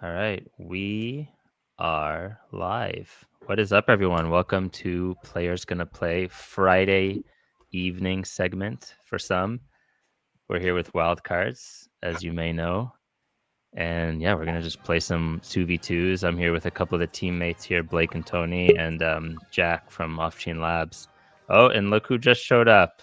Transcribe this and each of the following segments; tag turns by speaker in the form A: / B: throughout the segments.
A: All right, we are live. What is up, everyone? Welcome to Players Gonna Play Friday evening segment for some. We're here with Wildcards, as you may know. And yeah, we're going to just play some 2v2s. I'm here with a couple of the teammates here, Blake and Tony, and Jack from Off Chain Labs. Oh, and look who just showed up.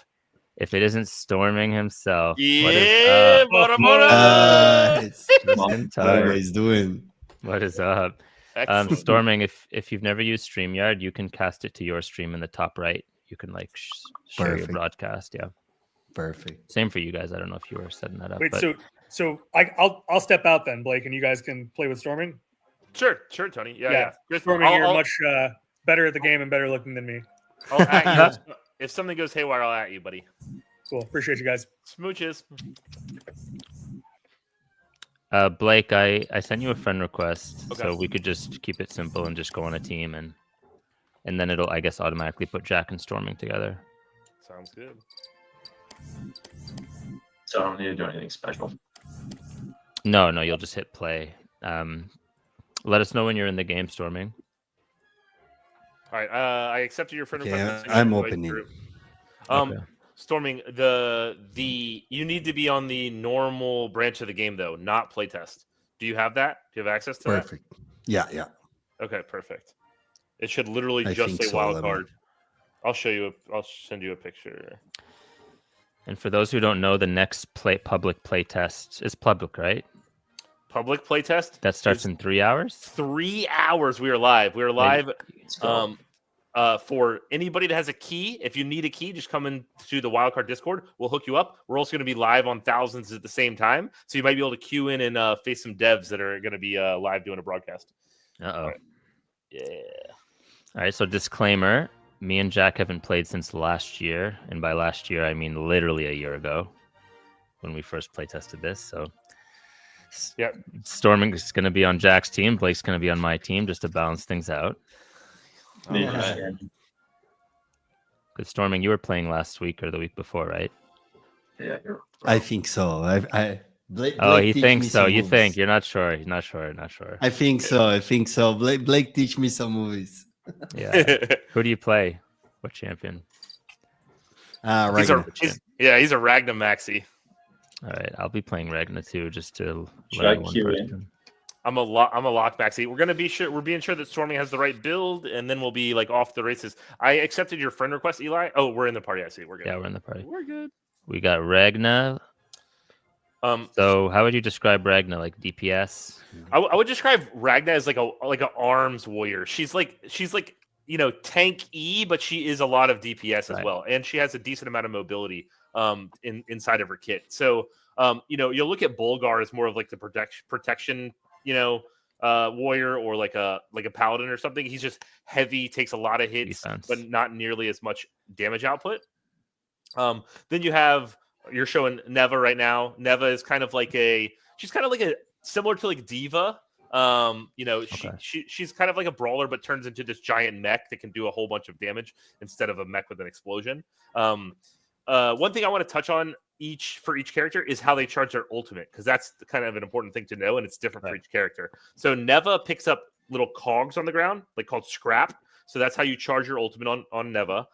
A: If it isn't Storming himself, what is
B: Yeah,
A: up?
B: bora, bora!
C: It's how you guys doing?
A: What is up?
B: Excellent.
A: Storming, if you've never used StreamYard, you can cast it to your stream in the top right. You can like share your
C: Perfect.
A: broadcast. Yeah,
C: Perfect.
A: same for you guys. I don't know if you were setting that up.
D: Wait,
A: but...
D: so I'll step out then, Blake, and you guys can play with Storming.
B: Sure, Tony. Yeah.
D: Storming, you're much better at the game and better looking than me.
B: I'll at you. If something goes haywire, I'll at you, buddy.
D: Cool. Appreciate you guys.
B: Smooches.
A: Blake, I sent you a friend request,
B: Okay.
A: so we could just keep it simple and just go on a team, and then it'll, I guess, automatically put Jack and Storming together.
B: Sounds good.
E: So I don't need to do anything special.
A: No, you'll just hit play. Let us know when you're in the game, Storming.
B: All right. I accepted your friend request.
C: I'm opening.
A: Okay.
B: Storming, you need to be on the normal branch of the game though, not playtest. Do you have that? Do you have access to
C: Perfect. Yeah.
B: that? Okay, perfect. It should literally
C: I
B: just
C: think
B: say
C: so,
B: wild
C: let me-
B: card. I'll send you a picture.
A: And for those who don't know, the next public playtest is public, right?
B: Public playtest?
A: That starts in 3 hours.
B: 3 hours. We are live. We are live.
E: Let's go.
B: For anybody that has a key, if you need a key, just come into the Wildcard Discord. We'll hook you up. We're also going to be live on thousands at the same time, so you might be able to queue in and face some devs that are going to be live doing a broadcast.
A: Uh-oh.
B: Right. Yeah.
A: All right, so disclaimer, me and Jack haven't played since last year, and by last year, I mean literally a year ago when we first playtested this, so...
B: Yep.
A: Storming is going to be on Jack's team. Blake's going to be on my team just to balance things out.
E: Yeah.
A: Because Storming, you were playing last week or the week before, right?
E: Yeah.
C: I think so. Blake
A: He
C: teach
A: thinks
C: me
A: so.
C: some
A: You
C: moves.
A: think. You're not sure. You're not sure.
C: I think so. Blake teach me some movies.
A: Yeah. Who do you play? What champion?
C: Right.
B: He's a Ragnar Maxi.
A: All right, I'll be playing Ragnar too, just to
E: Should I
A: learn one
E: queue in?
A: person.
B: I'm a lock Maxi. We're being sure that Storming has the right build, and then we'll be like off the races. I accepted your friend request, Eli. Oh, we're in the party. I see. We're good.
A: Yeah, we're in the party.
B: We're good.
A: We got Ragnar. So how would you describe Ragnar? Like DPS?
B: I would describe Ragnar as like an arms warrior. She's like tank E, but she is a lot of DPS as well, and she has a decent amount of mobility inside of her kit. So you'll look at Bulgar as more of like the protection warrior, or like a paladin or something. He's just heavy, takes a lot of hits,
A: Defense.
B: but not nearly as much damage output. Then you're showing Neva right now. Neva is kind of like she's kind of like similar to like Diva. She's kind of like a brawler, but turns into this giant mech that can do a whole bunch of damage instead of a mech with an explosion. One thing I want to touch on for each character is how they charge their ultimate, because that's kind of an important thing to know, and it's different for each character. So Neva picks up little cogs on the ground, like called scrap. So that's how you charge your ultimate on Neva.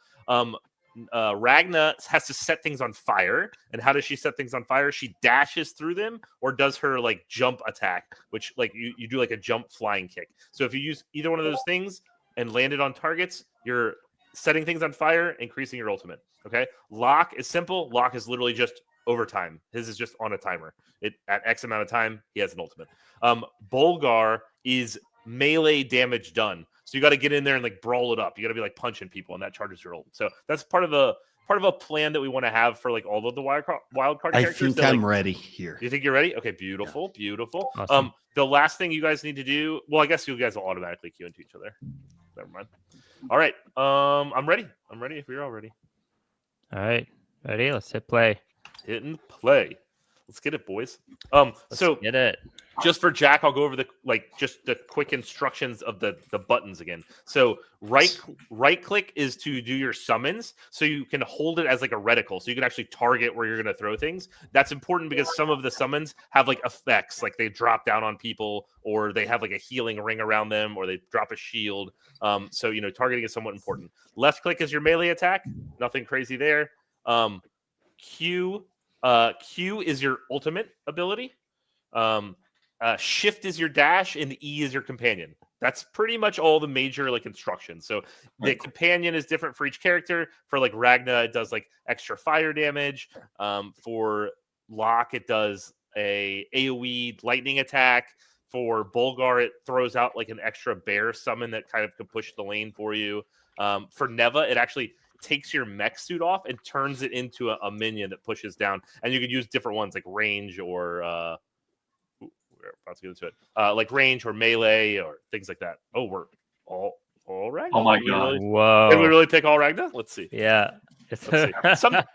B: Ragna has to set things on fire. And how does she set things on fire? She dashes through them, or does her like jump attack, which like you do like a jump flying kick. So if you use either one of those things and land it on targets, you're setting things on fire, increasing your ultimate. Okay. Lock is simple. Lock is literally just overtime. His is just on a timer. At X amount of time, he has an ultimate. Bulgar is melee damage done. So you got to get in there and like brawl it up. You got to be like punching people, and that charges your ult. So that's part of a plan that we want to have for like all of the wild card
C: I
B: characters.
C: think I'm ready here.
B: You think you're ready? Okay, beautiful, beautiful.
A: Awesome.
B: The last thing you guys need to do. Well, I guess you guys will automatically queue into each other. Never mind. All right. I'm ready. I'm ready if you're all ready.
A: All right, ready? Let's hit play.
B: Hit and play. Let's get it, boys.
A: Let's
B: So
A: get it.
B: just for Jack, I'll go over the quick instructions of the buttons again. So right click is to do your summons, so you can hold it as like a reticle, so you can actually target where you're going to throw things. That's important because some of the summons have like effects, like they drop down on people, or they have like a healing ring around them, or they drop a shield. So targeting is somewhat important. Left click is your melee attack. Nothing crazy there. Q is your ultimate ability. Shift is your dash, and E is your companion. That's pretty much all the major instructions. So the companion is different for each character. For Ragna, it does extra fire damage. For Locke, it does a AoE lightning attack. For Bulgar, it throws out an extra bear summon that kind of can push the lane for you. For Neva, it actually takes your mech suit off and turns it into a minion that pushes down. And you can use different ones like range or we're about to get into it. Like range or melee or things like that. Oh, we're all Ragna?
E: Oh my
B: Did we
E: God.
B: really-
A: Whoa.
B: Did we really pick all Ragna? Let's see.
A: Yeah.
B: Let's see.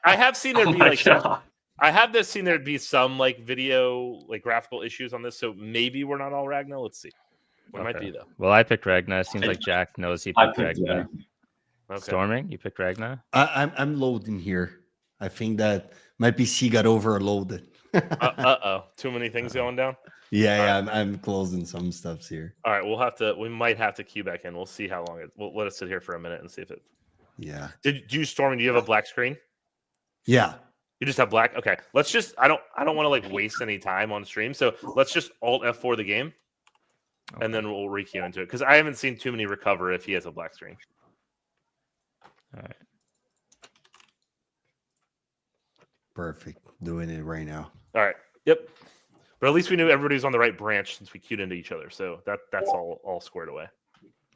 B: I have seen there
E: Oh
B: be
E: my
B: some.
E: God.
B: I have seen there be some video graphical issues on this, so maybe we're not all Ragna. Let's see. We might
A: Okay.
B: be though.
A: Well, I picked Ragna. It seems like Jack knows he
E: I
A: picked
E: picked
A: Ragna.
B: Okay.
A: Storming, you picked Ragna?
C: I'm loading here. I think that my PC got overloaded.
B: Uh-oh. Too many things going down.
C: Yeah, I'm closing some stuffs here.
B: All right, we might have to queue back in. We'll see how long we'll let us sit here for a minute and see if it.
C: Yeah.
B: Do you Storming? Do you have a black screen?
C: Yeah.
B: You just have black. Okay, let's just. I don't want to waste any time on stream, so let's just Alt F4 the game, and then we'll requeue into it because I haven't seen too many recover if he has a black screen.
A: All right.
C: Perfect. Doing it right now.
B: All right. Yep. But at least we knew everybody was on the right branch since we queued into each other, so that's all squared away.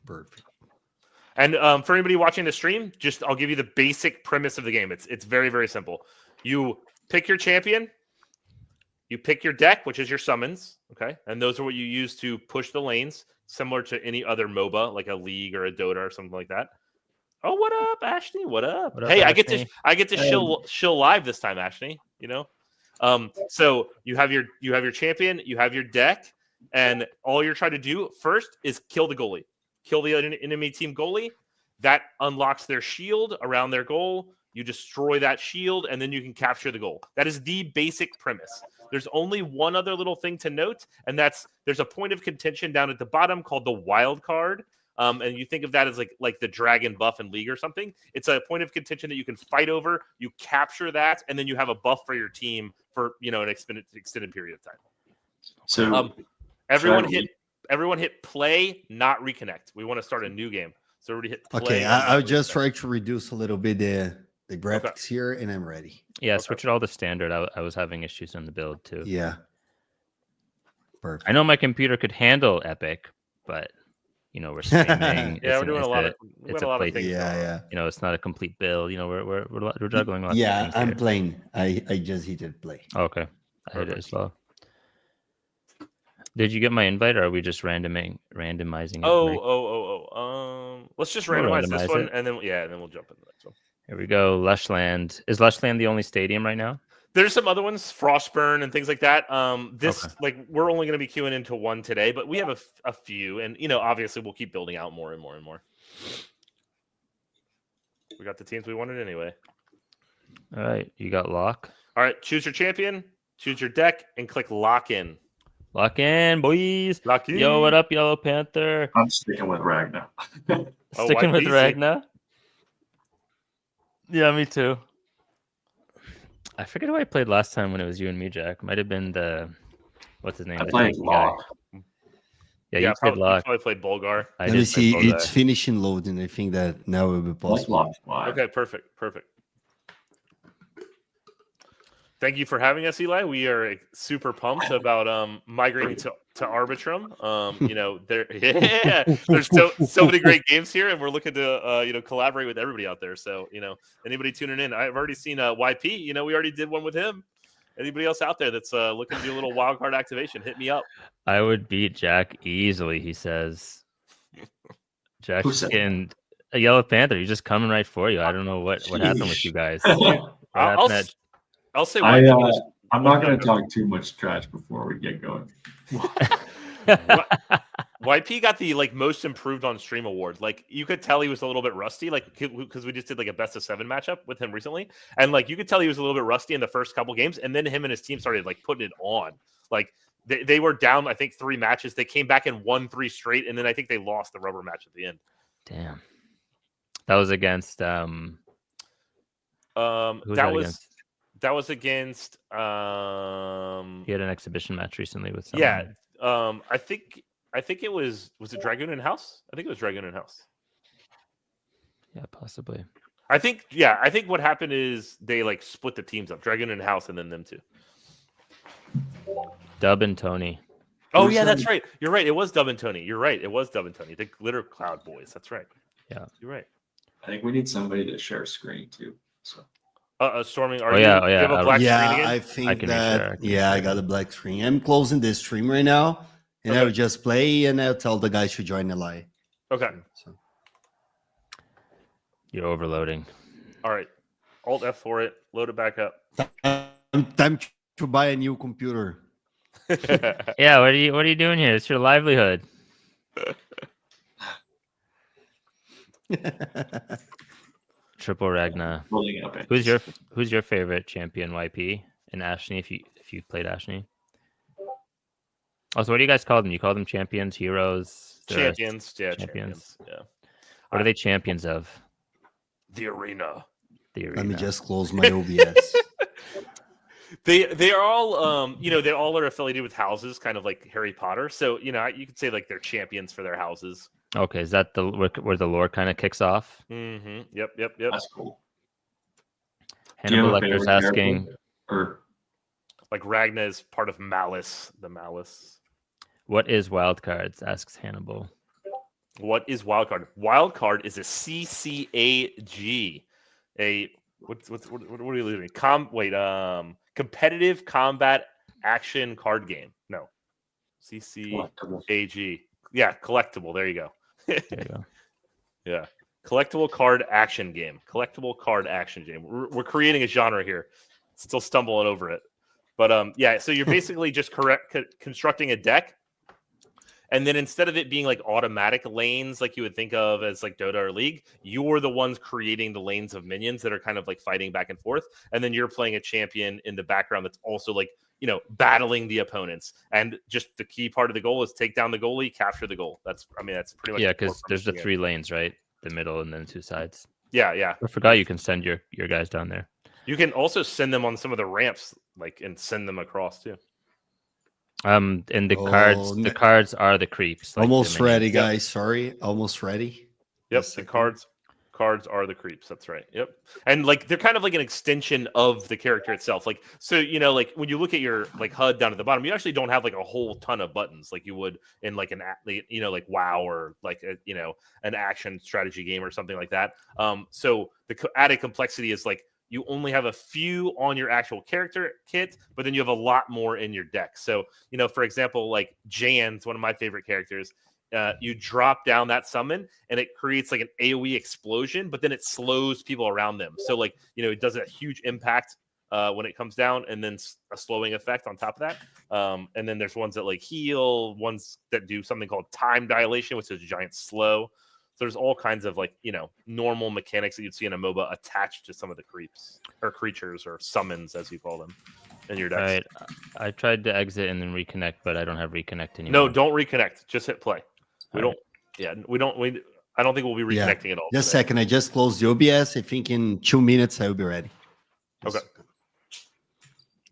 C: Perfect.
B: And for anybody watching the stream, I'll give you the basic premise of the game. It's very, very simple. You pick your champion, you pick your deck, which is your summons, okay? And those are what you use to push the lanes, similar to any other MOBA, like a League or a Dota or something like that. Oh, what up, Ashley? What up?
A: What up,
B: Hey,
A: Ashley?
B: I get to shill live this time, Ashley. So you have your champion, you have your deck, and all you're trying to do first is kill the goalie. Kill the enemy team goalie. That unlocks their shield around their goal. You destroy that shield, and then you can capture the goal. That is the basic premise. There's only one other little thing to note, and there's a point of contention down at the bottom called the wild card. And you think of that as like the dragon buff in League or something. It's a point of contention that you can fight over. You capture that, and then you have a buff for your team for an extended period of time.
E: So
B: Everyone hit play, not reconnect. We want to start a new game. So everybody hit play.
C: Okay,
B: and not
C: I'll just
B: reconnect.
C: try to reduce a little bit the graphics here, and I'm ready.
A: Yeah,
B: Okay.
A: switch it all to standard. I was having issues on the build too.
C: Yeah. Perfect.
A: I know my computer could handle Epic, but we're streaming.
B: Yeah, we're doing a lot of
A: play-
B: things.
C: Yeah.
A: It's not a complete build. We're juggling lots of
C: Yeah,
A: things
C: I'm
A: here.
C: playing. I just hit play.
A: Oh, okay, I hit it as well. Did you get my invite, or are we just randomizing it? Mike?
B: Let's just
A: We'll
B: randomize this
A: randomize
B: one,
A: it.
B: and then we'll jump into the next one.
A: Here we go. Lushland. Is Lushland the only stadium right now?
B: There's some other ones, Frostburn and things like that. This
A: Okay.
B: we're only going to be queuing into one today, but we have a few, and obviously we'll keep building out more and more and more. We got the teams we wanted anyway.
A: All right, you got lock.
B: All right, choose your champion, choose your deck, and click lock in.
A: Lock in, boys.
B: Lock in.
A: Yo, what up, Yellow Panther?
E: I'm sticking with Ragna.
B: Oh,
A: Sticking with
B: YPZ.
A: Ragna. Yeah, me too. I forget who I played last time when it was you and me, Jack. Might have been what's his name?
E: I
A: The
E: played
A: tanky guy.
E: Law.
A: Yeah, you played
B: You
A: lock.
B: probably played Bulgar.
A: I
C: Let me
A: did play
C: see.
A: Bulgar.
C: It's finishing loading. I think that now it will be
E: What's
C: possible.
E: Law? Why?
B: Okay, perfect. Thank you for having us, Eli. We are super pumped about migrating to Arbitrum. There's so many great games here, and we're looking to collaborate with everybody out there. So anybody tuning in, I've already seen YP. We already did one with him. Anybody else out there that's looking to do a little wild card activation, hit me up.
A: I would beat Jack easily, he says. Jack's
E: Who said
A: getting a Yellow Panther. He's just coming right for you. I don't know what happened with you guys.
E: I
A: What happened at-
B: I'll say
E: I,
B: YP
E: I'm not going to talk too much trash before we get going.
B: YP got the most improved on stream award. Like you could tell he was a little bit rusty, because we just did a best of 7 matchup with him recently, and you could tell he was a little bit rusty in the first couple games, and then him and his team started putting it on. They were down, I think 3 matches. They came back and won 3 straight, and then I think they lost the rubber match at the end.
A: Damn, that was against
B: that was against
A: he had an exhibition match recently with someone.
B: yeah. I think it was it Dragoon and House? I think it was Dragoon and House.
A: Yeah, possibly.
B: I think what happened is they split the teams up, Dragoon and House, and then them two.
A: Dub and Tony.
B: Oh yeah, that's right. You're right. It was Dub and Tony. You're right. It was Dub and Tony, the Glitter Cloud Boys. That's right.
A: Yeah,
B: you're right.
E: I think we need somebody to share screen too. So.
B: Storming.
A: Do you have
B: a black screen again?
C: I think
A: I can
C: that.
A: reshare.
C: I got a black screen. I'm closing this stream right now, and
B: Okay.
C: I'll just play, and I'll tell the guys to join the live.
B: Okay.
C: So.
A: You're overloading.
B: All right. Alt F for it. Load it back up.
C: Time to buy a new computer.
A: Yeah, what are you doing here? It's your livelihood. Triple Ragna.
E: Rolling up it.
A: Who's your favorite champion, YP, and Ashney? If you played Ashney. Also, what do you guys call them? You call them champions, heroes,
B: Champions. Yeah,
A: Champions.
B: champions. Yeah.
A: What are they champions of?
B: The arena.
A: The arena.
C: Let me just close my OBS.
B: They are all they all are affiliated with houses, kind of like Harry Potter. So you could say they're champions for their houses.
A: Okay, is that where the lore kind of kicks off?
B: Mm-hmm. Yep.
E: That's cool.
A: Hannibal
E: Do you have a
A: Lecter's
E: favorite
A: asking,
E: character? Or
B: Ragna is part of Malice, the Malice.
A: "What is Wildcards?" asks Hannibal.
B: What is Wildcard? Wildcard is a CCAG, what are you losing? Competitive combat action card game. No, CCAG. Yeah, collectible. There you go.
A: There you go.
B: Yeah, collectible card action game. Collectible card action game. We're creating a genre here. Still stumbling over it, but So you're basically just constructing a deck. And then instead of it being automatic lanes like you would think of as Dota or League, you're the ones creating the lanes of minions that are kind of fighting back and forth. And then you're playing a champion in the background that's also battling the opponents. And just the key part of the goal is take down the goalie, capture the goal. That's pretty much.
A: Yeah, because there's the 3 lanes, right? The middle and then 2 sides.
B: Yeah.
A: I forgot you can send your guys down there.
B: You can also send them on some of the ramps, and send them across too.
A: And the cards are the creeps.
C: Almost ready, guys. Sorry, almost ready.
B: Yep, the cards are the creeps. That's right. Yep, and they're kind of an extension of the character itself. When you look at your HUD down at the bottom, you actually don't have a whole ton of buttons like you would in WoW or an action strategy game or something like that. So the added complexity is you only have a few on your actual character kit, but then you have a lot more in your deck. So, for example, Jan's one of my favorite characters. You drop down that summon and it creates an AoE explosion, but then it slows people around them. So it does a huge impact when it comes down, and then a slowing effect on top of that. And then there's ones that heal, ones that do something called time dilation, which is a giant slow. So there's all kinds of normal mechanics that you'd see in a MOBA attached to some of the creeps or creatures or summons, as you call them, in your decks.
A: All right, I tried to exit and then reconnect, but I don't have reconnect anymore.
B: No, don't reconnect. Just hit play. I don't think we'll be reconnecting at all.
C: Just a
B: today.
C: second. I just closed the OBS. I think in 2 minutes I'll be ready.
B: Okay.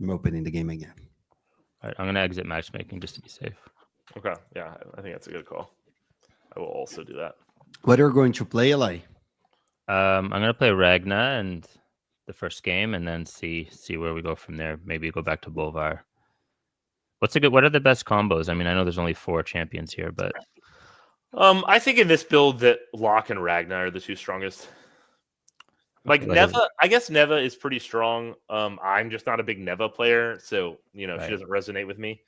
C: I'm opening the game again.
A: All right, I'm gonna exit matchmaking just to be safe.
B: Okay. Yeah, I think that's a good call. I will also do that.
C: What are you going to play, Eli?
A: I'm gonna play Ragna and the first game, and then see where we go from there. Maybe go back to Bolvar. What are the best combos? I mean, I know there's only 4 champions here, but
B: I think in this build that Locke and Ragna are the 2 strongest. Neva, I guess Neva is pretty strong. I'm just not a big Neva player, so
A: Right.
B: She doesn't resonate with me.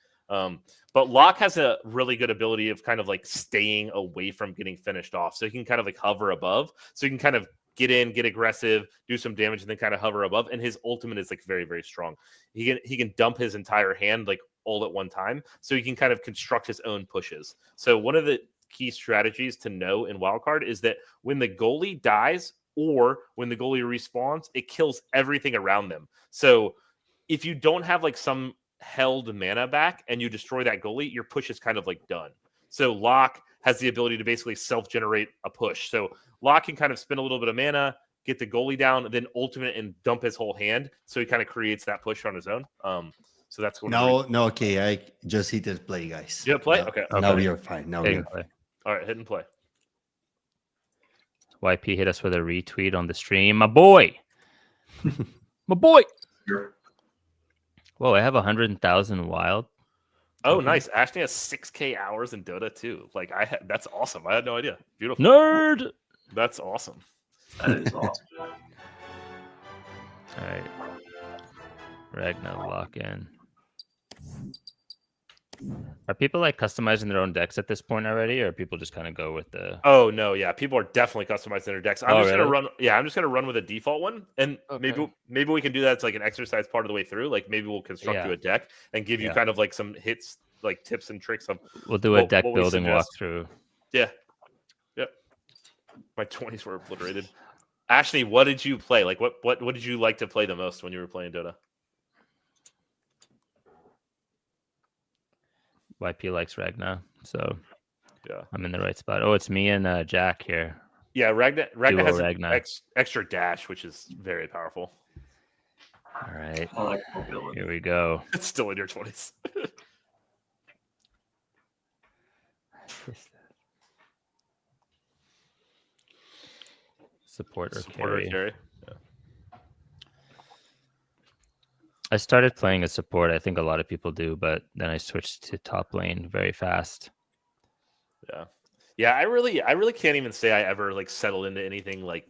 B: But Locke has a really good ability of kind of staying away from getting finished off, so he can kind of hover above, so he can kind of get in, get aggressive, do some damage, and then kind of hover above. And his ultimate is like very, very strong. He can dump his entire hand like all at one time, so he can kind of construct his own pushes. So one of the key strategies to know in Wildcard is that when the goalie dies or when the goalie respawns, it kills everything around them. So if you don't have like some held mana back and you destroy that goalie, your push is kind of like done. So Locke has the ability to basically self-generate a push. So Locke can kind of spend a little bit of mana, get the goalie down, and then ultimate and dump his whole hand. So he kind of creates that push on his own. So that's what
C: No, okay. I just hit this play, guys.
B: You hit play?
C: Now,
B: Okay.
C: Now we are fine. Now we are
A: Play.
B: All right, hit and play.
A: YP hit us with a retweet on the stream. My boy. My boy.
E: Here.
A: Whoa, I have 100,000 wild.
B: Oh, nice. Ashley has 6K hours in Dota too. Like that's awesome. I had no idea. Beautiful.
A: Nerd.
B: That's awesome.
E: That is awesome.
A: All right. Ragnar lock in. Are people like customizing their own decks at this point already, or people just kind of go with the?
B: Oh no, yeah, people are definitely customizing their decks. I'm just
A: really?
B: gonna run. Yeah, I'm just gonna run with a default one, and
A: Okay.
B: maybe we can do that. It's like an exercise part of the way through. Like maybe we'll construct you a deck and give you
A: Yeah.
B: kind of like some hits, like tips and tricks of.
A: We'll do a
B: what-
A: deck
B: what we
A: building
B: suggest.
A: walkthrough.
B: Yeah, yeah. My 20s were obliterated. Ashley, what did you play? Like what did you like to play the most when you were playing Dota?
A: YP likes Ragnar, so
B: Yeah.
A: I'm in the right spot. Oh, it's me and Jack here.
B: Yeah, Ragnar
A: Duo
B: has an
A: Ragnar.
B: extra dash, which is very powerful.
A: All right,
E: I like mobility.
A: here we go.
B: It's still in your 20s.
A: Support or
B: Support or
A: carry.
B: carry.
A: I started playing as support. I think a lot of people do, but then I switched to top lane very fast.
B: Yeah. Yeah, I really can't even say I ever like settled into anything like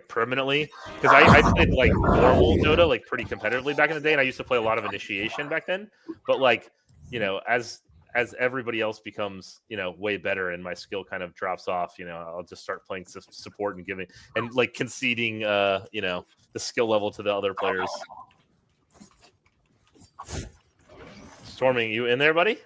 B: permanently, because I played like normal Dota like pretty competitively back in the day, and I used to play a lot of initiation back then. But like, as everybody else becomes way better and my skill kind of drops off, I'll just start playing support and giving and like conceding the skill level to the other players. Storming, you in there, buddy?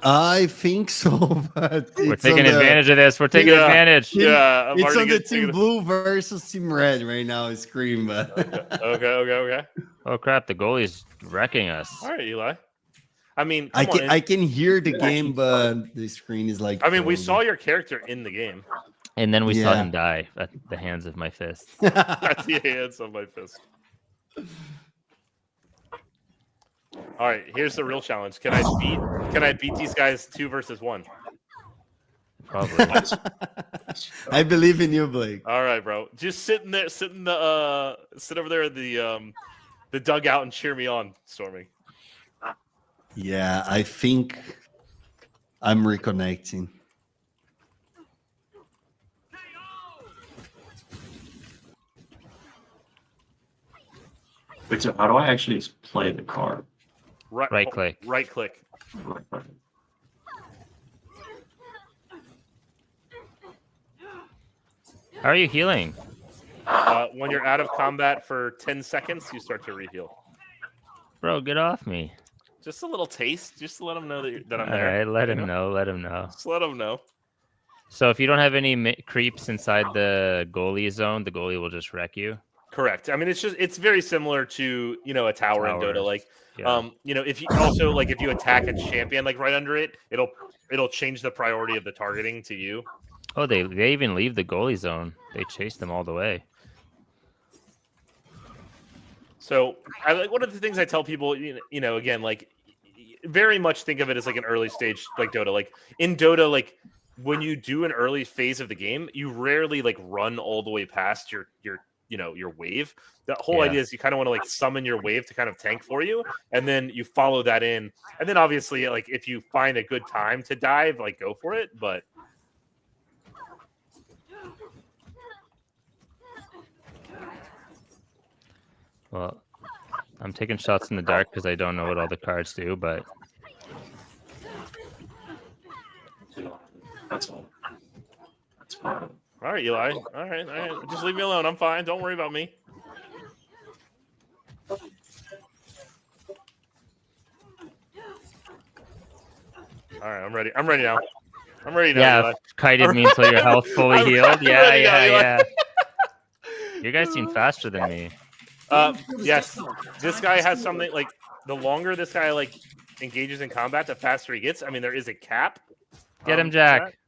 C: I think so, but
A: We're
C: it's
A: taking
C: on the-
A: advantage of this. We're taking
B: Yeah.
A: advantage.
B: Yeah, I'm
C: It's
B: already
C: on the
B: taking
C: team blue versus team red right now. It's Scream, but
B: Okay.
A: Oh crap! The goalie's wrecking us.
B: All right, Eli. I mean,
C: I
B: come
C: can
B: on.
C: I can hear the game, but the screen is like.
B: I mean, we
C: frozen.
B: saw your character in the game.
A: And then we saw
C: Yeah.
A: him die at the hands of my fists.
B: At the hands of my fist. All right, here's the real challenge. Can I beat these guys 2 versus 1?
A: Probably.
C: I believe in you, Blake.
B: All right, bro. Just sit over there in the dugout and cheer me on, Storming.
C: Yeah, I think I'm reconnecting.
E: Wait, so how do I actually play the card?
A: Right click.
B: Right click.
A: How are you healing?
B: When you're out of combat for 10 seconds, you start to reheal.
A: Bro, get off me.
B: Just a little taste, just to let them know that I'm
A: All
B: there.
A: right, let him know. Let him know.
B: Just let them know.
A: So if you don't have any creeps inside the goalie zone, the goalie will just wreck you.
B: Correct. I mean, it's very similar to a tower in Dota.
A: Towers.
B: Like,
A: Yeah.
B: if you also like if you attack a champion like right under it, it'll change the priority of the targeting to you.
A: Oh, they even leave the goalie zone. They chase them all the way.
B: So, I like one of the things I tell people, again, like very much think of it as like an early stage like Dota. Like in Dota, like when you do an early phase of the game, you rarely like run all the way past your wave. The whole
A: Yeah.
B: idea is you kind of want to like summon your wave to kind of tank for you, and then you follow that in, and then obviously like if you find a good time to dive, like go for it. But
A: Well, I'm taking shots in the dark because I don't know what all the cards do, but
E: That's all. That's fine.
B: All right, Eli. All right. Just leave me alone. I'm fine. Don't worry about me. All right, I'm ready. I'm ready now. I'm ready now,
A: Yeah,
B: Eli.
A: kited me until your health fully
B: I'm
A: healed. Yeah,
B: ready now, Eli.
A: yeah. You guys seem faster than me.
B: Yes. This guy has something like the longer this guy like engages in combat, the faster he gets. I mean, there is a cap.
A: Get him,
B: to that.
A: Jack.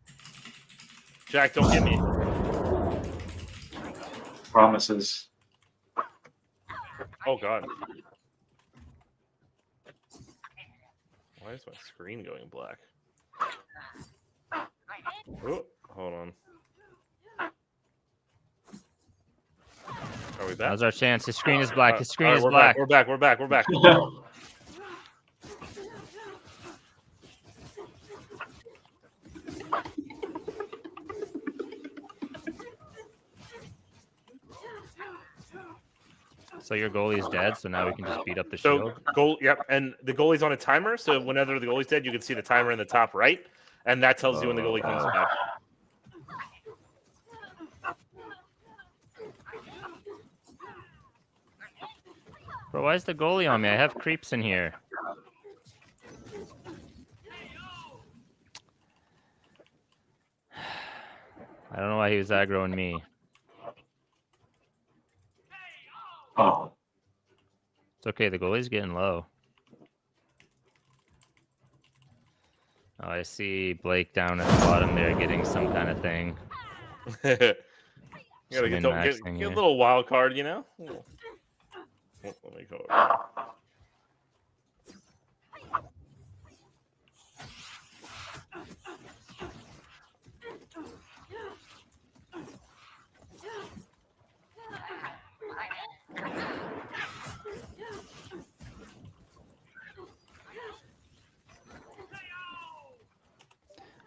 B: Jack, don't get me.
E: Promises.
B: Oh God. Why is my screen going black? Oh, hold on. Are we back?
A: Now's our chance. His screen is black. His screen
B: All right,
A: is
B: we're
A: black.
B: Back. We're back.
A: So your goalie's dead, so now we can just beat up the
B: So
A: shield.
B: Yep, and the goalie's on a timer. So whenever the goalie's dead, you can see the timer in the top right, and that tells you when the goalie comes back.
A: Bro, why is the goalie on me? I have creeps in here. I don't know why he was aggroing me.
E: Oh,
A: It's okay, the goalie's getting low. Oh, I see Blake down at the bottom there getting some kind of thing.
B: You gotta
A: Some
B: get
A: min-maxing
B: a
A: here.
B: little wild card, you know. Oh, let me go over.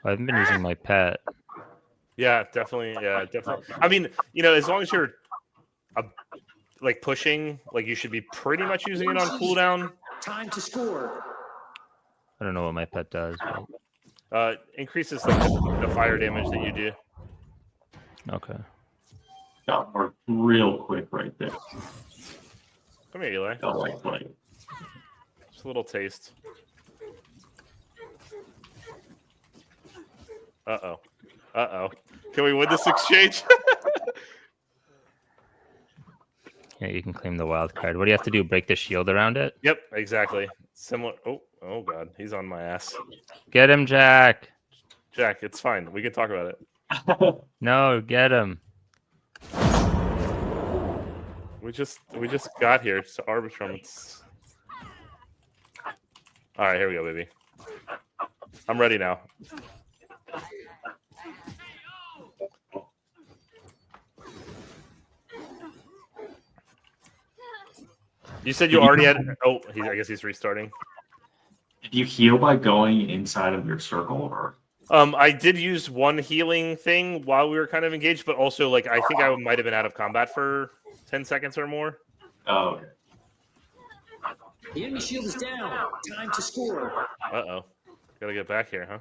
A: I haven't been using my pet.
B: Yeah, definitely. I mean, you know, as long as you're like pushing, like you should be pretty much using it on cooldown.
F: Time to score.
A: I don't know what my pet does. But...
B: Increases like the fire damage that you do.
A: Okay.
E: got worked real quick right there.
B: Come here, Eli.
E: Got like
B: Just a little taste. Uh-oh. Can we win this exchange?
A: Yeah, you can claim the wild card. What do you have to do? Break the shield around it?
B: Yep, exactly. Similar. Oh God, he's on my ass.
A: Get him, Jack.
B: Jack, it's fine. We can talk about it.
A: No, get him.
B: We just got here to Arbitrum. All right, here we go, baby. I'm ready now. You said you already had. Oh, I guess he's restarting.
E: Did you heal by going inside of your circle, or?
B: I did use one healing thing while we were kind of engaged, but also like I think I might have been out of combat for 10 seconds or more.
E: Oh, okay.
F: The enemy shield is down. Time to score.
B: Uh-oh. Gotta get back here, huh?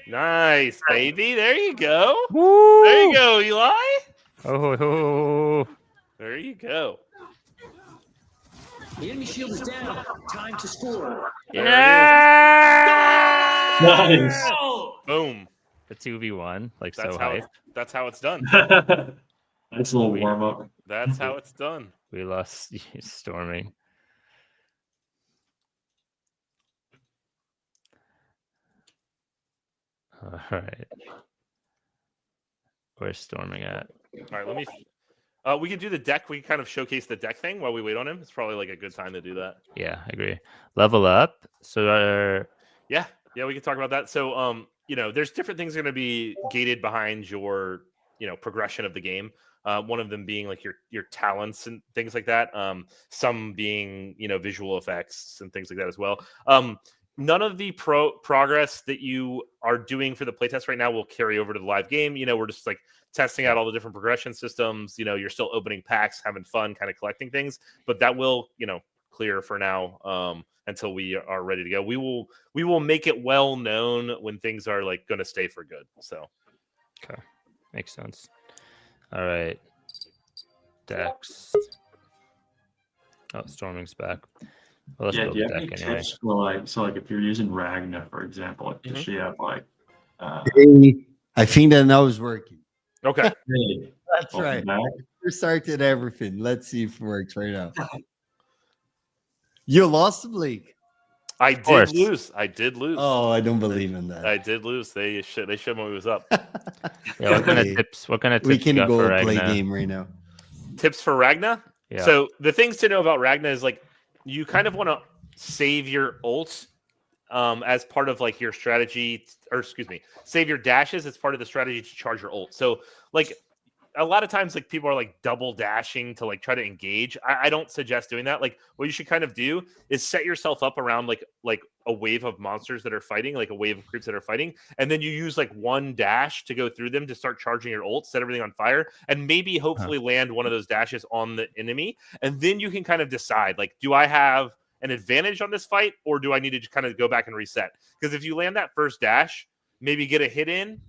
B: Nice, baby. There you go.
A: Woo!
B: There you go, Eli.
A: Oh.
B: There you go.
F: The enemy shield is down. Time to score.
B: There
A: Yeah!
E: Nice.
B: Boom.
A: The 2v1, like
B: That's
A: so
B: how
A: hype.
B: that's how it's done.
E: That's a little warm up.
B: That's how it's done.
A: We lost storming. All right. Where's storming at?
B: All right, let me. We could do the deck. We can kind of showcase the deck thing while we wait on him. It's probably like a good time to do that.
A: Yeah, I agree. Level up. So
B: Yeah, we can talk about that. So, you know, there's different things going to be gated behind your, you know, progression of the game. One of them being like your talents and things like that. Some being, you know, visual effects and things like that as well. none of the progress that you are doing for the playtest right now will carry over to the live game. We're just like testing out all the different progression systems. You're still opening packs, having fun, kind of collecting things, but that will, clear for now until we are ready to go. We will make it well known when things are like going to stay for good. So,
A: Okay, makes sense. All right, decks. Oh, Storming's back. Well, let's
E: Yeah,
A: build
E: do you
A: a
E: have any
A: deck anyway.
E: tips for like if you're using Ragna, for example, like, does she have like
C: Hey, I think that now is working.
B: okay.
E: hey,
C: That's
E: welcome
C: right.
E: back?
C: We started everything. Let's see if it works right now. You lost, Blake.
B: I
A: course.
B: did lose. I did lose.
C: Oh, I don't believe in that.
B: I did lose. They showed me what was up.
A: Yeah, what kind of
C: Okay.
A: tips? What kind of tips
C: We
A: you
C: can
A: got for
C: go play
A: Ragna?
C: game right now.
B: Tips for Ragna?
A: Yeah.
B: So the things to know about Ragna is like you kind of want to save your ults as part of like your strategy, or excuse me, save your dashes as part of the strategy to charge your ult. So like a lot of times like people are like double dashing to like try to engage. I don't suggest doing that. Like what you should kind of do is set yourself up around like a wave of monsters that are fighting, like a wave of creeps that are fighting, and then you use like one dash to go through them to start charging your ult, set everything on fire, and maybe hopefully land one of those dashes on the enemy. And then you can kind of decide like, do I have an advantage on this fight, or do I need to just kind of go back and reset? Because if you land that first dash, maybe get a hit in,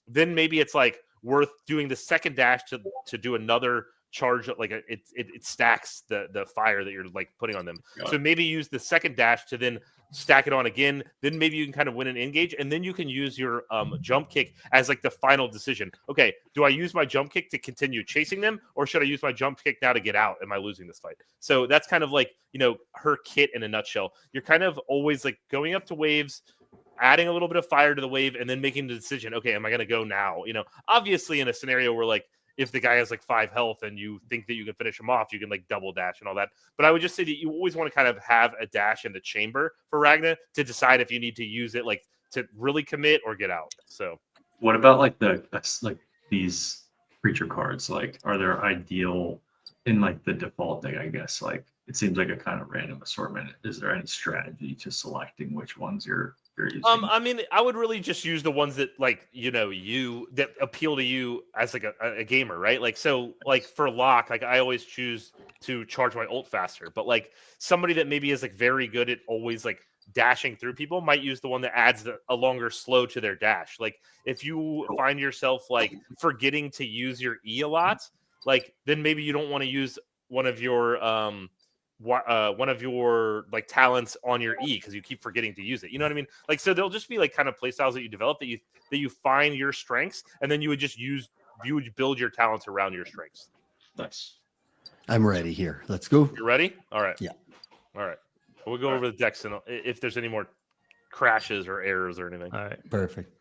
B: then maybe it's like worth doing the second dash to do another charge. Like it stacks the fire that you're like putting on them. So maybe use the second dash to then stack it on again. Then maybe you can kind of win an engage, and then you can use your jump kick as like the final decision. Okay, do I use my jump kick to continue chasing them, or should I use my jump kick now to get out? Am I losing this fight? So that's kind of like her kit in a nutshell. You're kind of always like going up to waves, adding a little bit of fire to the wave, and then making the decision, okay, am I going to go now? Obviously in a scenario where like if the guy has like 5 health and you think that you can finish him off, you can like double dash and all that. But I would just say that you always want to kind of have a dash in the chamber for Ragna to decide if you need to use it like to really commit or get out. So
E: What about like these creature cards? Like, are there ideal in like the default deck? I guess like it seems like a kind of random assortment. Is there any strategy to selecting which ones you're using?
B: I mean, I would really just use the ones that like that appeal to you as like a gamer, right? Like so, like for lock, like I always choose to charge my ult faster. But like somebody that maybe is like very good at always like dashing through people might use the one that adds a longer slow to their dash. Like if you find yourself like forgetting to use your E a lot, like then maybe you don't want to use one of your like talents on your E because you keep forgetting to use it. You know what I mean? Like so there'll just be like kind of play styles that you develop that you find your strengths, and then you would build your talents around your strengths.
E: Nice.
C: I'm ready here. Let's go.
B: You ready? All right.
C: Yeah.
B: All right. We'll go over the decks and if there's any more crashes or errors or anything.
A: All right.
C: Perfect.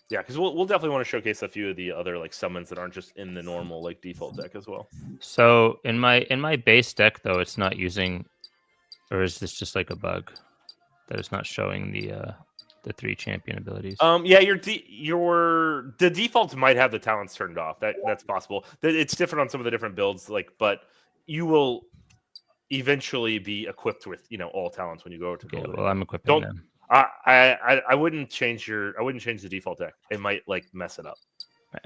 B: Yeah, because we'll definitely want to showcase a few of the other like summons that aren't just in the normal like default deck as well.
A: So in my base deck though, it's not using, or is this just like a bug that it's not showing the 3 champion abilities?
B: Yeah, the defaults might have the talents turned off. That's possible. It's different on some of the different builds, but you will eventually be equipped with all talents when you go over to
A: Okay,
B: build.
A: well I'm equipping
B: Don't-
A: them.
B: I wouldn't change the default deck. It might like mess it up.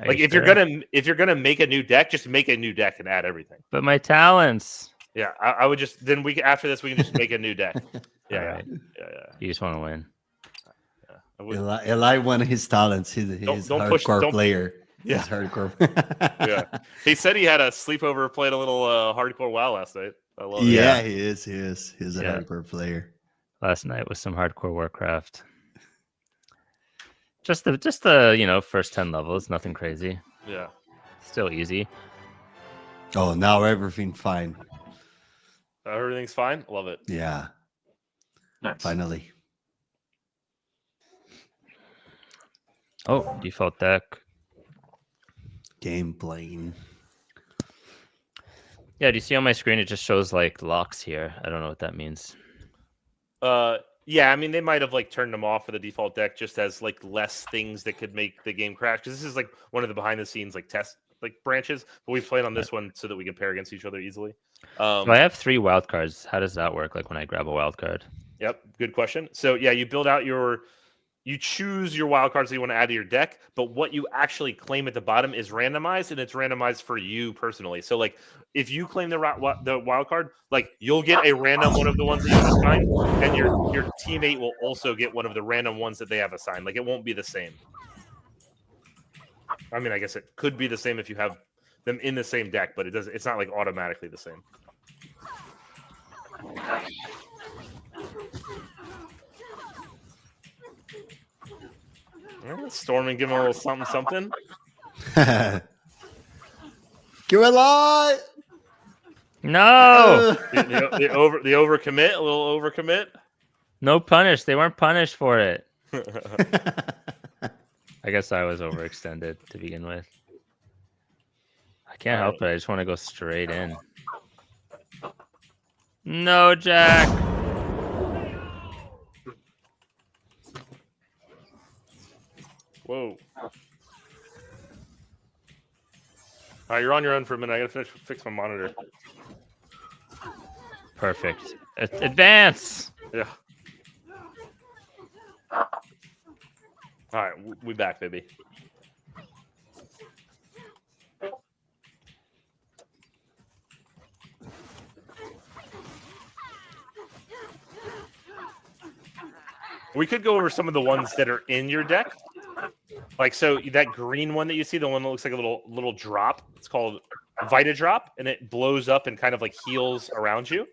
A: Are
B: Like
A: you
B: if
A: sure?
B: you're gonna make a new deck, just make a new deck and add everything.
A: But my talents.
B: Yeah, I would just then after this we can just make a new deck. Yeah,
A: All right.
B: yeah.
A: You just want to win.
B: I would-
C: Eli one of his talents. He's
B: don't push-
C: hardcore
B: don't-
C: player.
B: Yeah.
C: He's hardcore.
B: Yeah. He said he had a sleepover, played a little hardcore WoW last night. I love it.
C: Yeah, he is. He's a
A: Yeah.
C: hardcore player.
A: Last night was some hardcore Warcraft. Just the first 10 levels, nothing crazy.
B: Yeah.
A: Still easy.
C: Oh, now everything fine.
B: Everything's fine. Love it.
C: Yeah,
E: Nice.
C: finally.
A: Oh, default deck.
C: Game playing.
A: Yeah, do you see on my screen it just shows like locks here? I don't know what that means.
B: Yeah, I mean they might have like turned them off for the default deck just as like less things that could make the game crash, because this is like one of the behind the scenes like test like branches, but we played on this one so that we can pair against each other easily.
A: So I have 3 wild cards. How does that work? Like when I grab a wild card?
B: Yep, good question. So yeah, you build out you choose your wild cards that you want to add to your deck, but what you actually claim at the bottom is randomized, and it's randomized for you personally. So like if you claim the wild card, like you'll get a random one of the ones that you have assigned, and your teammate will also get one of the random ones that they have assigned. Like it won't be the same. I mean, I guess it could be the same if you have them in the same deck, but it's not like automatically the same. Storming, give him a little something.
C: Give a lie.
A: No,
B: The overcommit, a little overcommit.
A: no punish. They weren't punished for it. I guess I was overextended to begin with. I can't help it. I just want to go straight in. No, Jack.
B: Whoa. All right, you're on your own for a minute. I gotta fix my monitor.
A: Perfect. Advance.
B: Yeah. All right, we back, baby. We could go over some of the ones that are in your deck. Like, so that green one that you see, the one that looks like a little drop, it's called Vita Drop, and it blows up and kind of like heals around you.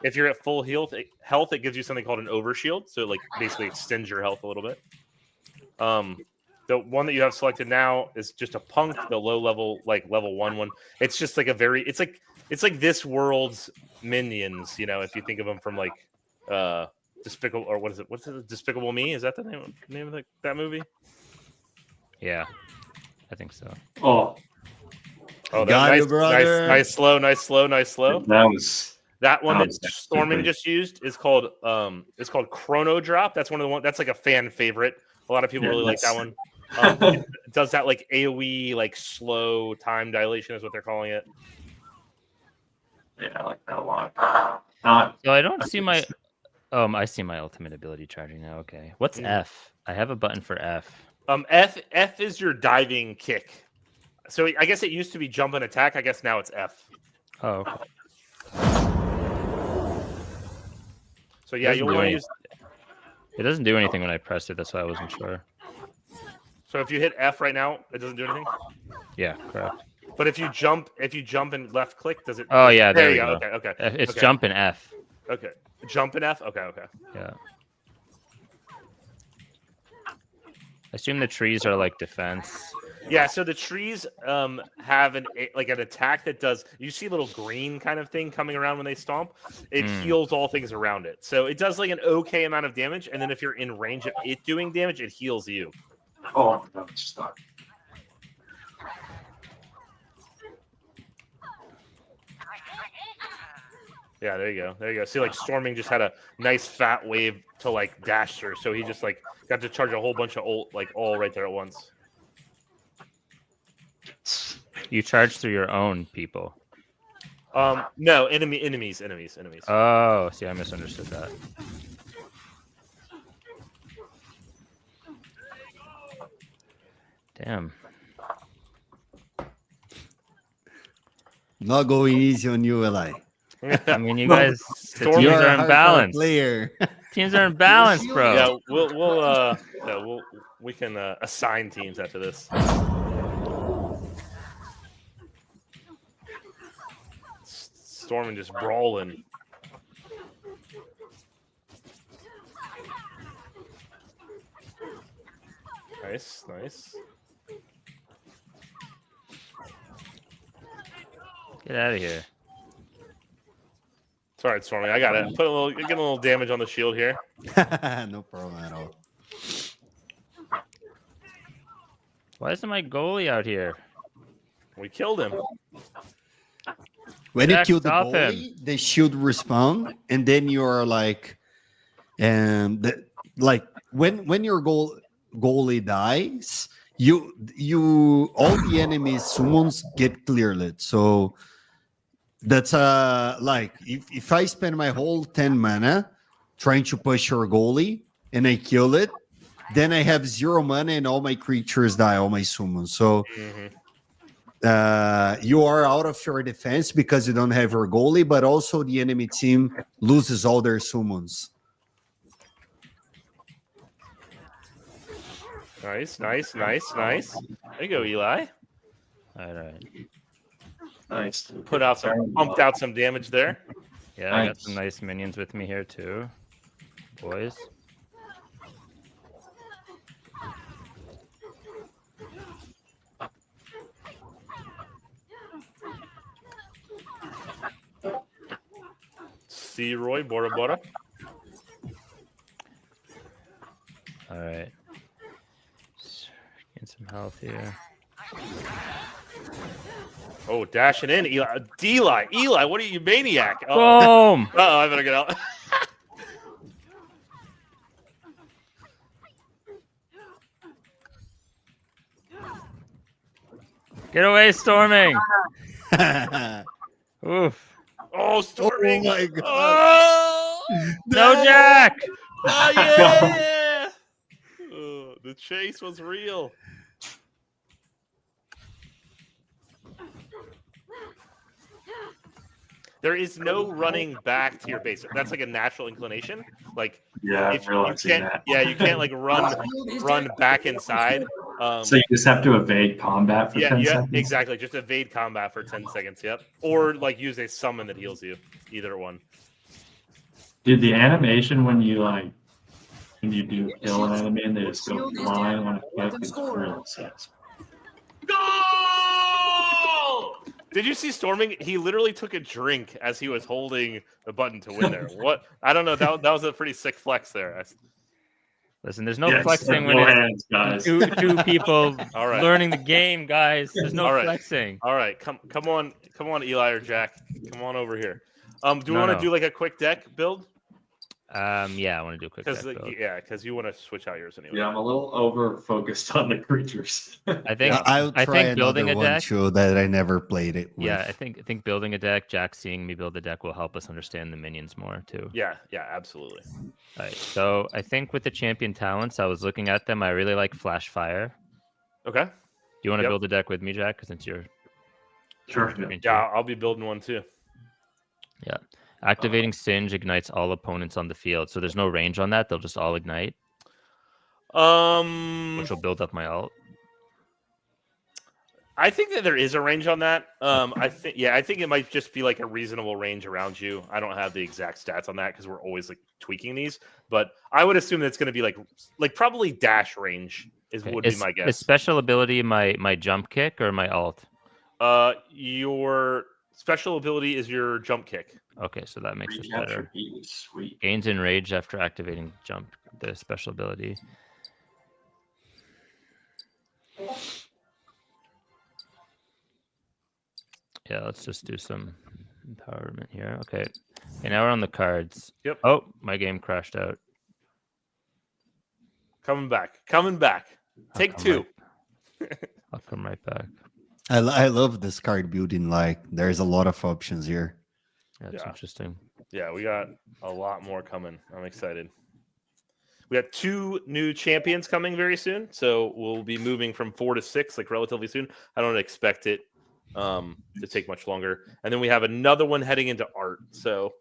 B: If you're at full health, it gives you something called an overshield, so it like basically extends your health a little bit. The one that you have selected now is just a punk, the low level, like level 1 one. It's just like it's like this world's minions, you know, if you think of them from like Despicable, or what is it? What's it? Despicable Me? Is that the name of that movie?
A: Yeah, I think so.
E: Oh,
C: Got you, brother.
B: Nice slow. That one
E: that
B: that
E: was
B: Storming
E: stupid.
B: just used is called Chrono Drop. That's one of the ones that's like a fan favorite. A lot of people
E: Yeah,
B: really like that
E: that's-
B: one. It does that like AoE, like slow time dilation is what they're calling it.
E: Yeah, I like that a lot. Not
A: So I don't see my. I see my ultimate ability charging now. Okay, what's F? I have a button for F.
B: F is your diving kick. So I guess it used to be jump and attack. I guess now it's F.
A: Oh, okay.
B: So yeah,
A: Doesn't
B: you'll
A: do
B: want to
A: any-
B: use.
A: It doesn't do anything when I press it. That's why I wasn't sure.
B: So if you hit F right now, it doesn't do anything.
A: Yeah, correct.
B: But if you jump and left click, does it?
A: Oh yeah, there
B: you
A: we go.
B: Okay.
A: It's
B: Okay.
A: jump and F.
B: Okay. Jump and F. Okay.
A: Yeah. I assume the trees are like defense.
B: Yeah. So the trees have an attack that does. You see a little green kind of thing coming around when they stomp. It heals all things around it. So it does like an okay amount of damage, and then if you're in range of it doing damage, it heals you.
E: Oh, no, it's stuck.
B: Yeah, there you go. See, like Storming just had a nice fat wave to like dash through, so he just like got to charge a whole bunch of ult like all right there at once.
A: You charge through your own people.
B: No, enemies.
A: Oh, see, I misunderstood that. Damn.
C: Not going easy on you, Eli.
A: I mean, you guys, the
B: Storm-
A: teams
C: You're
A: are
C: a
A: in
C: hardcore
A: balance.
C: player.
A: Teams are in balance, bro.
B: Yeah, we can assign teams after this. Storming just brawling. Nice.
A: Get out of here.
B: It's all right, Storming. I got it. Getting a little damage on the shield here.
C: No problem at all.
A: Why isn't my goalie out here?
B: We killed him.
C: When you
A: Jack,
C: kill the
A: stop him.
C: goalie, the shield respawn, and then you are like, when your goalie dies, you all the enemies summons get cleared. So that's like if I spend my whole 10 mana trying to push your goalie and I kill it, then I have 0 mana and all my creatures die, all my summons. So
B: Mhm.
C: you are out of your defense because you don't have your goalie, but also the enemy team loses all their summons.
B: Nice. There you go, Eli.
A: All right.
E: Nice.
B: Pumped out some damage there.
A: Yeah, I got
E: Nice.
A: some nice minions with me here too, boys.
B: See Roy, Bora Bora.
A: All right. Get some health here.
B: Oh, dashing in, Eli, what are you, maniac?
A: Boom!
B: I better get out.
A: Get away, storming! Oof!
B: Oh, storming!
C: Oh my God.
B: Oh,
A: No, Jack!
B: oh yeah! The chase was real. There is no running back to your base. That's like a natural inclination. Like
E: Yeah,
B: if
E: I'm realizing
B: you can't,
E: that.
B: yeah, you can't like run back inside.
E: So you just have to evade combat for 10
B: Yeah,
E: seconds?
B: exactly. Just evade combat for 10 seconds. Yep. Or like use a summon that heals you. Either one.
E: Dude, the animation when you do kill an enemy and they just go flying on a cliff is really satisfying.
B: Goal! Did you see Storming? He literally took a drink as he was holding the button to win there. What? I don't know. That was a pretty sick flex there.
A: Listen, there's no
E: Yes,
A: flexing when
E: no
A: it's
E: hands, guys.
A: two people
B: All right.
A: learning the game, guys. There's no
B: All right.
A: flexing.
B: All right, come on, Eli or Jack, come on over here. Do we
A: No,
B: want to
A: no.
B: do like a quick deck build?
A: Yeah, I want to do a quick deck build.
B: Because you want to switch out yours anyway.
E: Yeah, I'm a little over focused on the creatures.
A: I think
C: I'll try
A: I think building
C: another
A: a
C: one
A: deck.
C: too that I never played it with.
A: Yeah, I think building a deck, Jack seeing me build a deck will help us understand the minions more too.
B: Yeah, absolutely.
A: All right, so I think with the champion talents, I was looking at them. I really like Flash Fire.
B: Okay.
A: Do you want to
B: Yep.
A: build a deck with me, Jack? Because since you're
E: Sure.
B: Yeah, I'll be building one too.
A: Yeah. Activating Singe ignites all opponents on the field. So there's no range on that. They'll just all ignite, which will build up my ult.
B: I think that there is a range on that. I think it might just be like a reasonable range around you. I don't have the exact stats on that because we're always like tweaking these, but I would assume that it's going to be like probably dash range would be my guess.
A: Is special ability my jump kick or my ult?
B: Your special ability is your jump kick.
A: Okay, so that makes us
E: Recapture
A: better.
E: heat is sweet.
A: Gains enraged after activating jump, the special ability. Yeah, let's just do some empowerment here. Okay. Okay, now we're on the cards.
B: Yep.
A: Oh, my game crashed out.
B: Coming back. Take
A: come
B: two.
A: I'll come right back.
C: I love this card building. Like, there's a lot of options here.
A: That's
B: Yeah.
A: interesting.
B: Yeah, we got a lot more coming. I'm excited. We got 2 new champions coming very soon, so we'll be moving from 4 to 6 like relatively soon. I don't expect it to take much longer. And then we have another one heading into art. So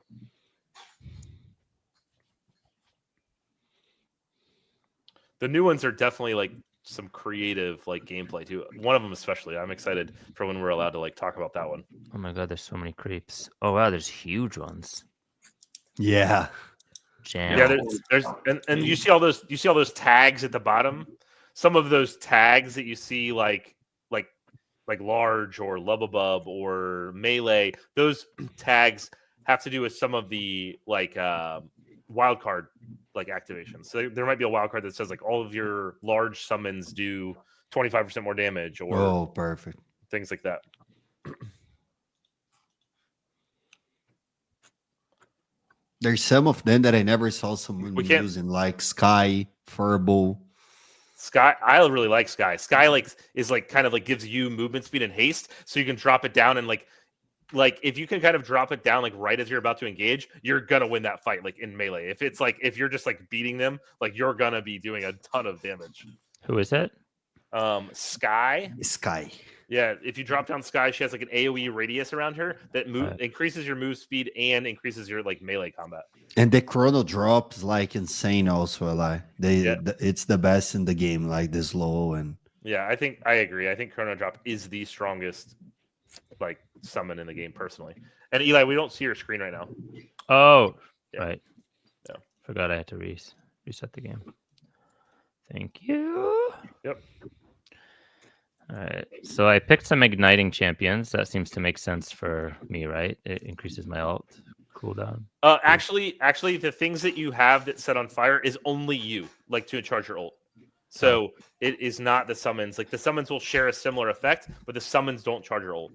B: the new ones are definitely like some creative like gameplay too. One of them especially. I'm excited for when we're allowed to like talk about that one.
A: Oh my god, there's so many creeps. Oh wow, there's huge ones.
C: Yeah.
A: Jam.
B: Yeah, there's and you see all those tags at the bottom. Some of those tags that you see like large or Lubabub or melee, those tags have to do with some of the like wild card like activations. So there might be a wild card that says like all of your large summons do 25% more damage or
C: Oh, perfect.
B: things like that.
C: There's some of them that I never saw someone
B: We can't-
C: using, like Sky, Furble.
B: Sky, I really like Sky. Sky is kind of like gives you movement speed and haste, so you can drop it down and like if you can kind of drop it down like right as you're about to engage, you're gonna win that fight like in melee. If it's like if you're just like beating them, like you're gonna be doing a ton of damage.
A: Who is it?
B: Sky.
C: Sky.
B: Yeah, if you drop down Sky, she has like an AoE radius around her that increases your move speed and increases your like melee combat.
C: And the chrono drop is like insane also. Like it's the best in the game, like this low and
B: yeah, I agree. I think chrono drop is the strongest like summon in the game personally. And Eli, we don't see your screen right now.
A: Oh,
B: Yeah.
A: right.
B: Yeah.
A: Forgot I had to reset the game. Thank you.
B: Yep.
A: All right. So I picked some igniting champions. That seems to make sense for me, right? It increases my ult cooldown.
B: Actually, the things that you have that set on fire is only you, like to charge your ult. So it is not the summons. Like the summons will share a similar effect, but the summons don't charge your ult.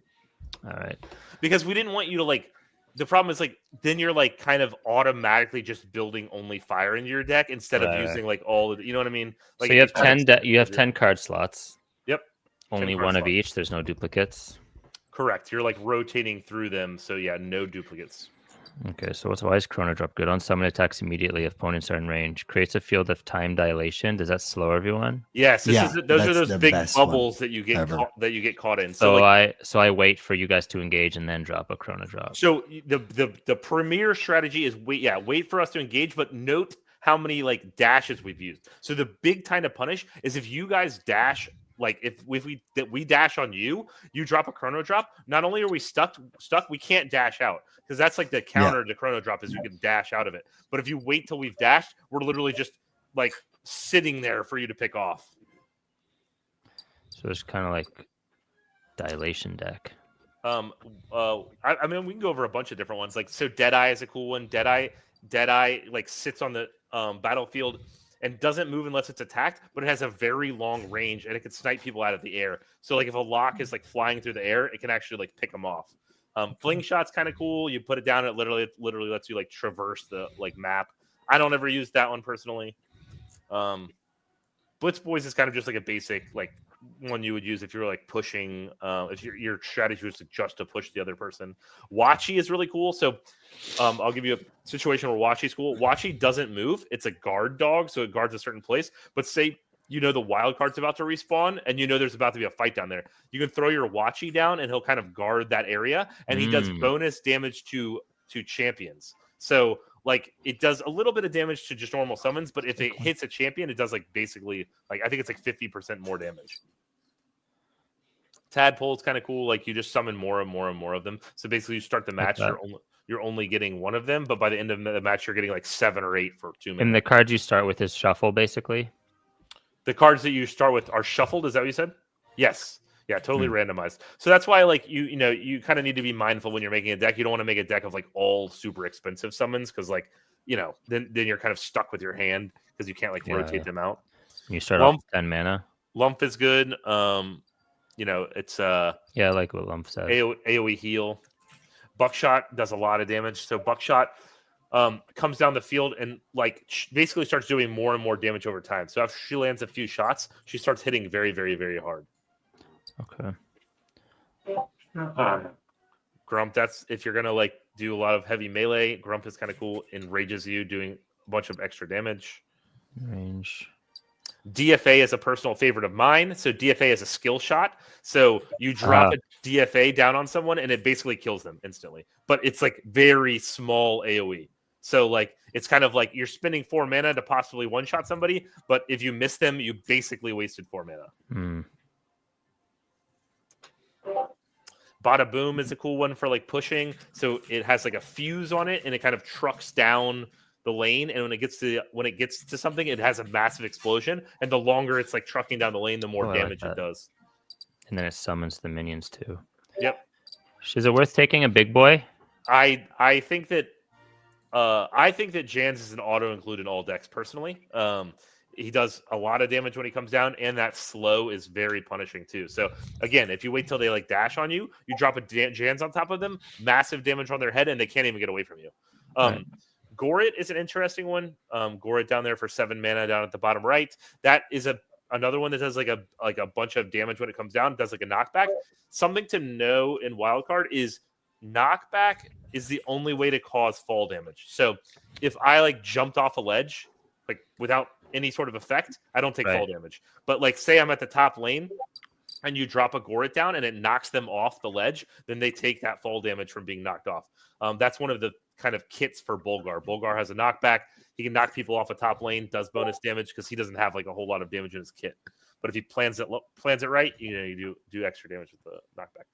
A: All right.
B: Because we didn't want you to like. The problem is like then you're like kind of automatically just building only fire into your deck instead of using like all of the, you know what I mean? Like
A: so you have 10 you have 10 card slots.
B: Yep.
A: Only one of each. There's no duplicates.
B: Correct. You're like rotating through them, so yeah, no duplicates.
A: Okay, so why is Chrono Drop good? On summon attacks immediately if opponents are in range. Creates a field of time dilation. Does that slow everyone?
B: Yes, those are those big bubbles that you get caught in.
A: So I wait for you guys to engage and then drop a Chrono Drop.
B: So the premier strategy is wait for us to engage, but note how many like dashes we've used. So the big time to punish is if you guys dash. Like if we dash on you, you drop a chrono drop. Not only are we stuck, we can't dash out because that's like the counter to chrono drop is you can dash out of it. But if you wait till we've dashed, we're literally just like sitting there for you to pick off.
A: So it's kind of like dilation deck.
B: I mean, we can go over a bunch of different ones. Like so, Deadeye is a cool one. Deadeye like sits on the battlefield. And doesn't move unless it's attacked, but it has a very long range and it can snipe people out of the air. So like if a lock is like flying through the air, it can actually like pick them off. Fling shot's kind of cool. You put it down, it literally lets you like traverse the like map. I don't ever use that one personally. Blitz Boys is kind of just like a basic like one you would use if you're like pushing. If your strategy was just to push the other person. Wachi is really cool. So I'll give you a situation where Wachi's cool. Wachi doesn't move. It's a guard dog, so it guards a certain place. But say the wild card's about to respawn, and there's about to be a fight down there. You can throw your Wachi down, and he'll kind of guard that area, and he does bonus damage to champions. So like it does a little bit of damage to just normal summons, but if it hits a champion, it does like basically like I think it's like 50% more damage. Tadpole's kind of cool. Like you just summon more and more and more of them. So basically, you start the match. You're only getting one of them, but by the end of the match, you're getting like 7 or 8 for 2 minutes.
A: And the cards you start with is shuffle, basically.
B: The cards that you start with are shuffled. Is that what you said? Yes. Yeah, totally randomized. So that's why, like you kind of need to be mindful when you're making a deck. You don't want to make a deck of like all super expensive summons because like then you're kind of stuck with your hand because you can't like rotate them out.
A: You start off with 10 mana.
B: Lump is good. It's
A: I like what Lump says.
B: AoE heal. Buckshot does a lot of damage. So Buckshot comes down the field and like basically starts doing more and more damage over time. So after she lands a few shots, she starts hitting very, very, very hard.
A: Okay.
B: Grump, that's if you're gonna like do a lot of heavy melee. Grump is kind of cool. Enrages you, doing a bunch of extra damage.
A: Range.
B: DFA is a personal favorite of mine. So DFA is a skill shot. So you drop a DFA down on someone and it basically kills them instantly. But it's like very small AoE. So like it's kind of like you're spending 4 mana to possibly one-shot somebody, but if you miss them, you basically wasted 4 mana. Bada Boom is a cool one for like pushing. So it has like a fuse on it and it kind of trucks down the lane, and when it gets to something, it has a massive explosion, and the longer it's like trucking down the lane, the more damage it does.
A: And then it summons the minions too.
B: Yep.
A: Is it worth taking a big boy?
B: I think that Jans is an auto include in all decks personally. He does a lot of damage when he comes down, and that slow is very punishing too. So again, if you wait till they like dash on you, you drop a Jans on top of them, massive damage on their head, and they can't even get away from you.
A: Right.
B: Gorit is an interesting one. Gorit down there for 7 mana down at the bottom right. That is another one that does like a bunch of damage when it comes down. It does like a knockback. Something to know in Wildcard is knockback is the only way to cause fall damage. So if I like jumped off a ledge, like without any sort of effect, I don't take fall damage. But like say I'm at the top lane and you drop a Goret down and it knocks them off the ledge, then they take that fall damage from being knocked off. That's one of the kind of kits for Bulgar. Bulgar has a knockback. He can knock people off a top lane, does bonus damage because he doesn't have like a whole lot of damage in his kit. But if he plans it right, you do extra damage with the knockback.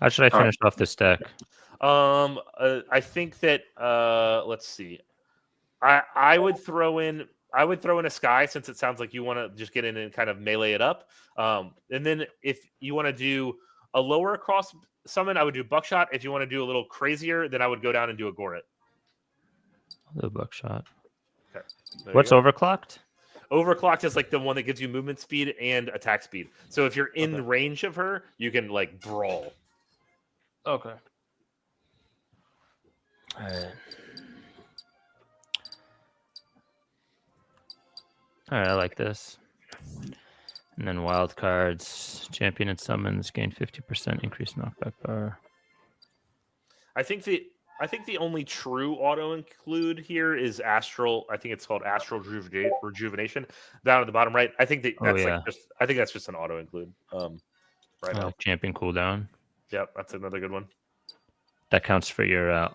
A: How should I finish off this deck?
B: I think that let's see. I would throw in a Sky since it sounds like you want to just get in and kind of melee it up. And then if you want to do a lower cross summon, I would do Buckshot. If you want to do a little crazier, then I would go down and do a Goret.
A: The Buckshot.
B: Okay.
A: What's overclocked?
B: Overclocked is like the one that gives you movement speed and attack speed. So if you're in range of her, you can like brawl.
A: Okay. All right, I like this. And then wild cards, champion and summons gain 50% increased knockback bar.
B: I think the only true auto include here is Astral. I think it's called Astral Rejuvenation down at the bottom right. I think that's just an auto include. Right now.
A: Champion cooldown.
B: Yep, that's another good one.
A: That counts for your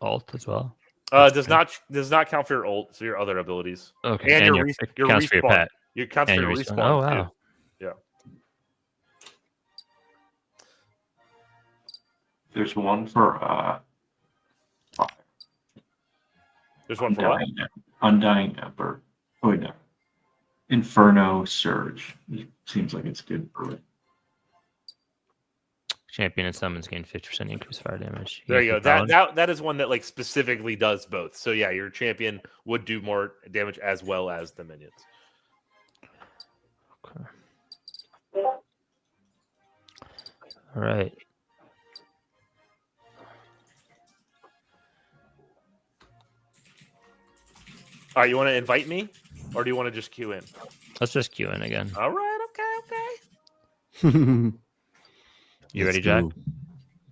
A: alt as well.
B: Does not count for your ult, so your other abilities.
A: Okay,
B: and your
A: counts
B: respawn.
A: for your pet.
B: Your counts for your respawn.
A: Oh wow.
B: Too. Yeah.
E: There's one for
B: There's one for what?
E: Undying Ember. Oh wait, no. Inferno Surge. It seems like it's good for it.
A: Champion and summons gain 50% increased fire damage.
B: There you go. That is one that like specifically does both. So yeah, your champion would do more damage as well as the minions.
A: Okay. All right.
B: All right, you want to invite me, or do you want to just queue in?
A: Let's just queue in again.
B: All right. Okay.
A: You ready, Jack?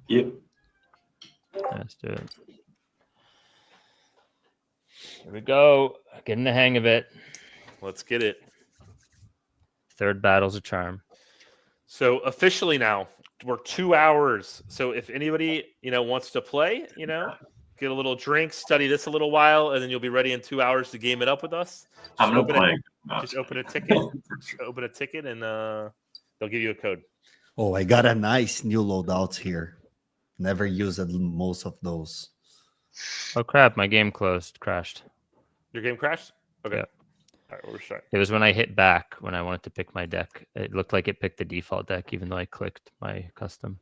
E: Yep.
A: Let's do it. Here we go. Getting the hang of it.
B: Let's get it.
A: Third battle's a charm.
B: So officially now, we're 2 hours. So if anybody, wants to play, get a little drink, study this a little while, and then you'll be ready in 2 hours to game it up with us.
E: I'm going to play.
B: Just open a ticket. Open a ticket, and they'll give you a code.
C: Oh, I got a nice new loadout here. Never used most of those.
A: Oh crap! My game crashed.
B: Your game crashed? Okay.
A: Yeah.
B: All right, we're starting.
A: It was when I hit back when I wanted to pick my deck. It looked like it picked the default deck, even though I clicked my custom.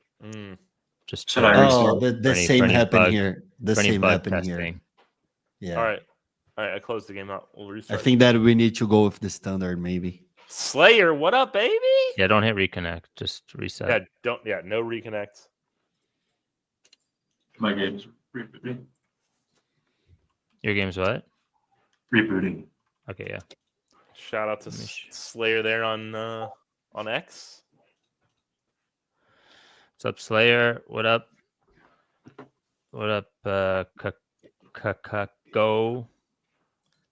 A: Just
E: Should I
C: Oh,
E: restart?
C: the same happened
A: bug-
C: here. The
A: for any
C: same
A: bug
C: happened here.
A: testing.
C: Yeah.
B: All right. I closed the game out. We'll
C: I
B: restart.
C: think that we need to go with the standard, maybe.
B: Slayer, what up, baby?
A: Yeah, don't hit reconnect. Just reset.
B: No reconnect.
E: My game's rebooting.
A: Your game's what?
E: Rebooting.
A: Okay, yeah.
B: Shout out to
A: Let me
B: Slayer there on X.
A: What's up, Slayer? What up? What up, Chicago?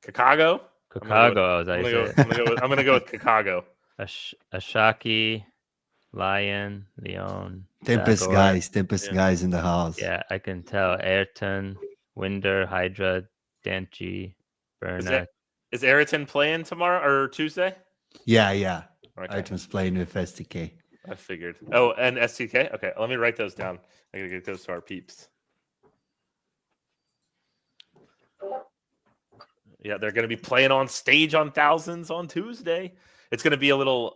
B: Chicago?
A: Chicago, as I
B: I'm
A: say.
B: gonna go with Chicago.
A: Ashaki, Lion, Leon.
C: Tempest
A: Zagor.
C: guys in the house.
A: Yeah, I can tell. Ayrton, Winder, Hydra, Danchi, Burnett.
B: Is Ayrton playing tomorrow or Tuesday?
C: Yeah.
B: Okay.
C: Items playing with STK.
B: I figured. Oh, and STK? Okay, let me write those down. I gotta get those to our peeps. Yeah, they're gonna be playing on stage on Thousands on Tuesday. It's gonna be a little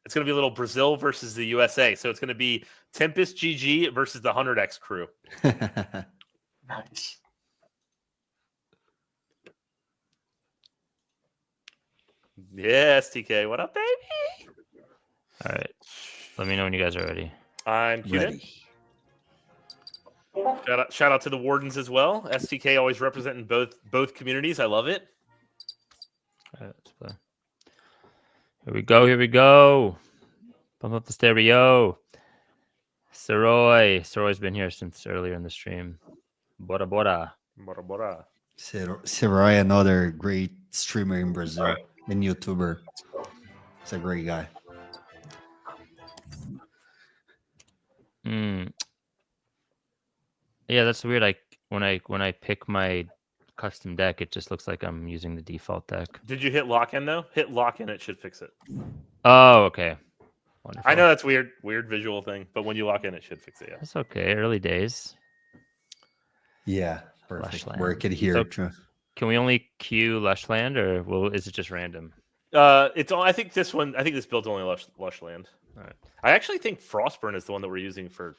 B: it's gonna be a little Brazil versus the USA. So it's gonna be Tempest GG versus the 100X crew.
E: Nice.
B: Yeah, STK. What up, baby?
A: All right. Let me know when you guys are ready.
B: I'm queued in.
C: Ready.
B: Shout out to the Wardens as well. STK always representing both communities. I love it.
A: All right, let's play. Here we go. Here we go. Pump up the stereo. Saroy's been here since earlier in the stream. Bora bora.
B: Bora bora.
C: Serai, another great streamer in Brazil and YouTuber. He's a great guy.
A: Yeah, that's weird. When I pick my custom deck, it just looks like I'm using the default deck.
B: Did you hit lock in though? Hit lock in, it should fix it.
A: Oh, okay. Wonderful.
B: I know that's weird visual thing, but when you lock in, it should fix it. Yeah.
A: That's okay. Early days.
C: Yeah, perfect.
A: Lushland.
C: Work it here.
A: So- Can we only queue Lushland, or is it just random?
B: It's all. I think this build's only lush land.
A: All right.
B: I actually think Frostburn is the one that we're using for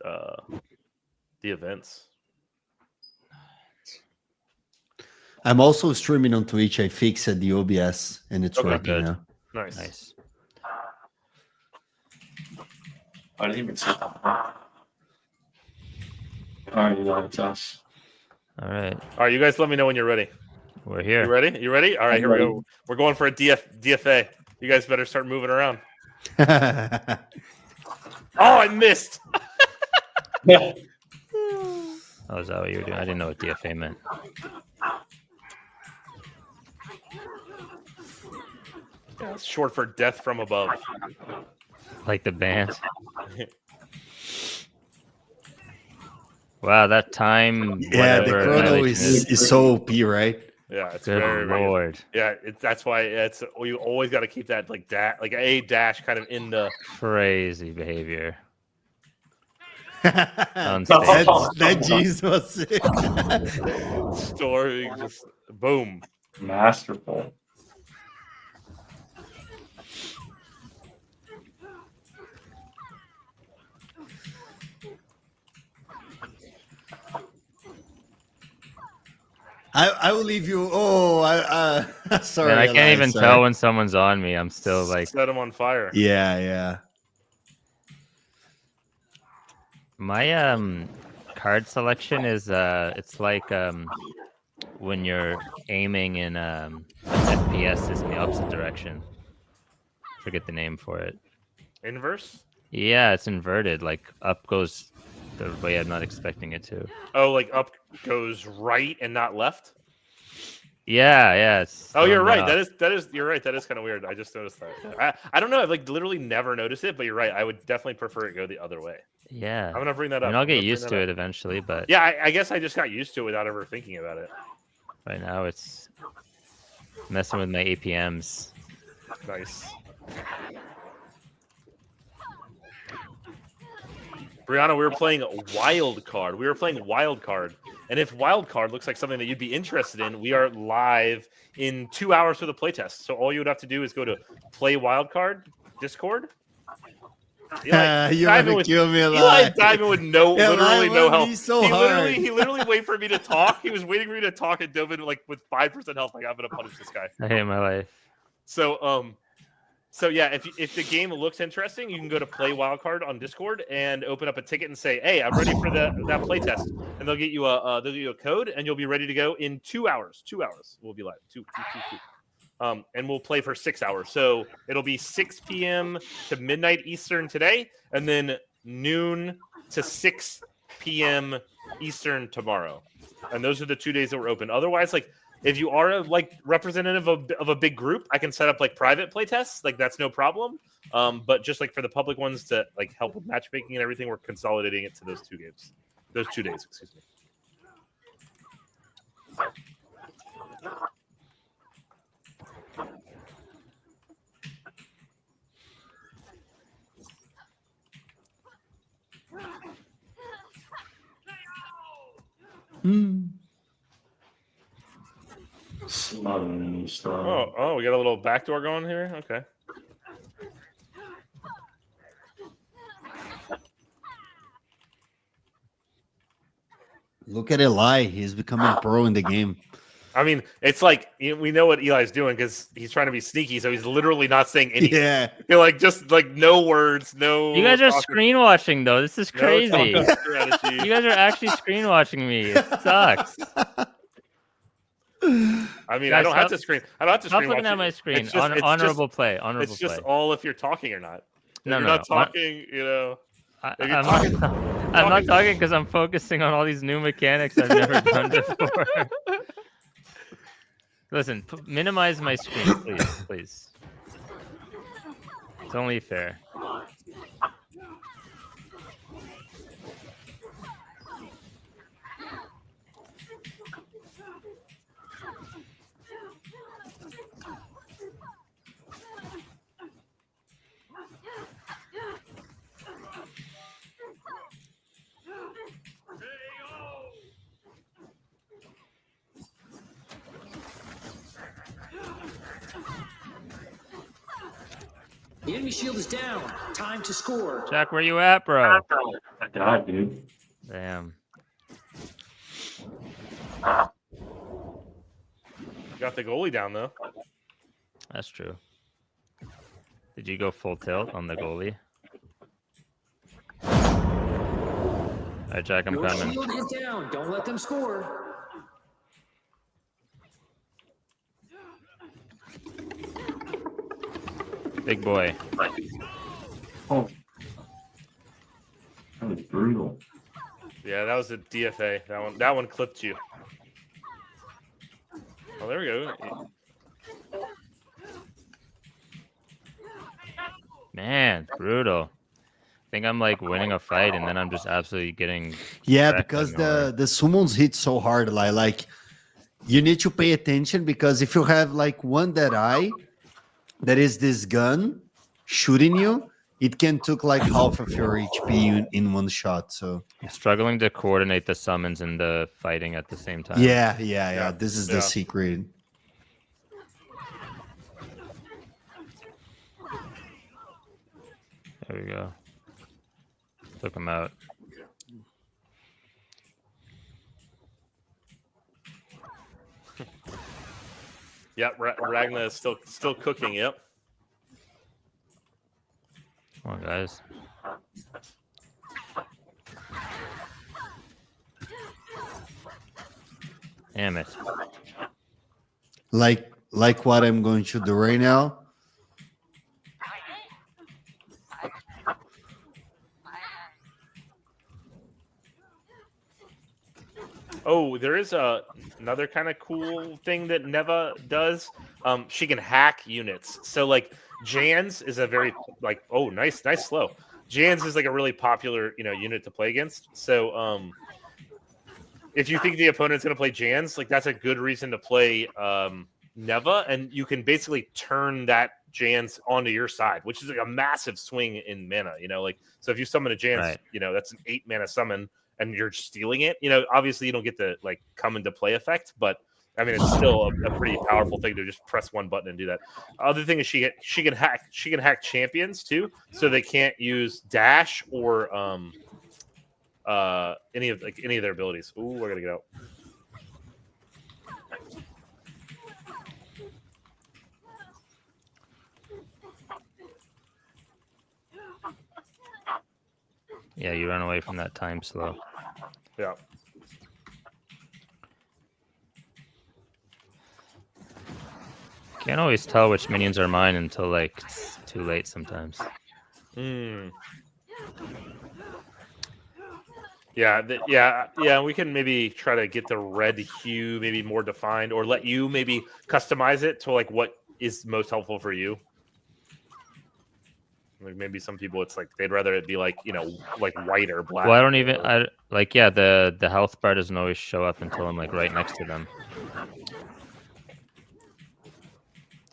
B: the events.
C: I'm also streaming on Twitch. I fixed the OBS and it's
B: Okay,
C: working
A: good.
C: now.
B: Nice.
E: I didn't even see that. All right, you know, it's us.
A: All right.
B: All right, you guys, let me know when you're ready.
A: We're here.
B: You ready? You ready? All right, here we go. We're going for a DFA. You guys better start moving around. Oh, I missed.
E: Yeah.
A: Oh, is that what you were doing? I didn't know what DFA meant.
B: Yeah, it's short for death from above.
A: Like the band. Wow, that time.
C: Yeah, the
A: whatever
C: chrono
A: annihilation
C: is so OP, right?
B: Yeah, it's
A: Good
B: very, very
A: lord.
B: yeah. That's why you always got to keep that like a dash kind of in the.
A: Crazy behavior.
C: that jeans was sick.
B: Story just boom.
E: Masterful.
C: I will leave you. Oh, sorry.
A: Man, I can't
C: Eli,
A: even
C: sorry.
A: tell when someone's on me. I'm still like
B: Set them on fire.
C: Yeah.
A: my card selection is it's like when you're aiming in FPS is in the opposite direction. Forget the name for it.
B: Inverse.
A: Yeah, it's inverted. Like up goes the way I'm not expecting it to.
B: Oh, like up goes right and not left.
A: Yeah. It's
B: Oh, you're
A: throwing
B: right.
A: off.
B: That is. You're right. That is kind of weird. I just noticed that. I don't know. I've like literally never noticed it, but you're right. I would definitely prefer it go the other way.
A: Yeah.
B: I'm gonna bring that
A: I
B: up.
A: mean, I'll
B: I'm gonna
A: get
B: bring
A: used
B: that
A: to
B: up.
A: it eventually, but
B: Yeah, I guess I just got used to it without ever thinking about it.
A: right now it's messing with my APMs.
B: Nice. Brianna, we were playing Wildcard. And if Wildcard looks like something that you'd be interested in, we are live in 2 hours for the playtest. So all you would have to do is go to Play Wildcard Discord.
C: You're gonna kill me,
B: Eli
C: alive.
B: diving with literally no health.
C: So
B: he
C: hard.
B: literally waited for me to talk. He was waiting for me to talk and dove in like with 5% health. Like I'm gonna punish this guy.
A: I hate my life.
B: So yeah, if the game looks interesting, you can go to Play Wildcard on Discord and open up a ticket and say, "Hey, I'm ready for that playtest," and they'll get you a code, and you'll be ready to go in 2 hours. 2 hours, we'll be live. Two. And we'll play for 6 hours. So it'll be 6 p.m. to midnight Eastern today, and then noon to 6 p.m. Eastern tomorrow. And those are the 2 days that we're open. Otherwise, like if you are like representative of a big group, I can set up like private play tests. Like that's no problem. But just like for the public ones to like help with matchmaking and everything, we're consolidating it to those 2 games. Those 2 days, excuse me.
E: Smothering storm.
B: Oh, we got a little backdoor going here. Okay.
C: Look at Eli. He's becoming pro in the game.
B: I mean, it's like we know what Eli's doing because he's trying to be sneaky, so he's literally not saying anything.
C: Yeah.
B: You're like just like no words, no.
A: You guys are
B: talking-
A: screen watching though. This is
B: no
A: crazy.
B: talking strategy.
A: You guys are actually screen watching me. It sucks.
B: I mean,
A: Guys,
B: I don't have
A: stop-
B: to scream. I don't have to
A: Stop
B: scream.
A: looking
B: while
A: at my
B: you-
A: screen.
B: It's just,
A: Honorable play. Honorable
B: It's just
A: play.
B: all if you're talking or not. If
A: No,
B: you're
A: no,
B: not
A: no.
B: talking, you know.
A: I,
B: If you're
A: I'm,
B: talking-
A: I'm not talking because I'm focusing on all these new mechanics I've never done before. Listen, minimize my screen, please, please. It's only fair.
F: The enemy shield is down. Time to score.
A: Jack, where you at, bro?
E: I died, dude.
A: Damn.
B: Got the goalie down though.
A: That's true. Did you go full tilt on the goalie? All right, Jack, I'm
F: Your
A: coming.
F: shield is down. Don't let them score.
A: Big boy.
E: Oh, that was brutal.
B: Yeah, that was a DFA. That one clipped you. Oh, there we go.
A: Man, brutal. I think I'm like winning a fight, and then I'm just absolutely getting.
C: Yeah,
A: wrecked
C: because
A: nowhere.
C: the summons hit so hard, like you need to pay attention because if you have like one that is this gun shooting you, it can took like half of your HP in one shot. So
A: I'm struggling to coordinate the summons and the fighting at the same time.
C: yeah. This is
B: Yeah.
C: the secret.
A: There we go. Took him out.
B: Yep, Ragna is still cooking. Yep.
A: Come on, guys. Damn it.
C: Like what I'm going to do right now.
B: Oh, there is another kind of cool thing that Neva does. She can hack units. So like Jans is a very like nice slow. Jans is like a really popular unit to play against. So if you think the opponent's going to play Jans, like that's a good reason to play Neva, and you can basically turn that Jans onto your side, which is like a massive swing in mana. Like so if you summon a Jans,
A: Right.
B: That's an 8 mana summon. And you're stealing it, obviously you don't get the like come into play effect, but I mean it's still a pretty powerful thing to just press one button and do that. Other thing is she can hack champions too, so they can't use dash or any of their abilities. Ooh, we're gonna get out.
A: Yeah, you run away from that time slow.
B: Yeah.
A: Can't always tell which minions are mine until like it's too late sometimes.
B: Yeah. We can maybe try to get the red hue maybe more defined, or let you maybe customize it to like what is most helpful for you. Like maybe some people, it's like they'd rather it be like like white or black.
A: Well, I don't even. The health bar doesn't always show up until I'm like right next to them.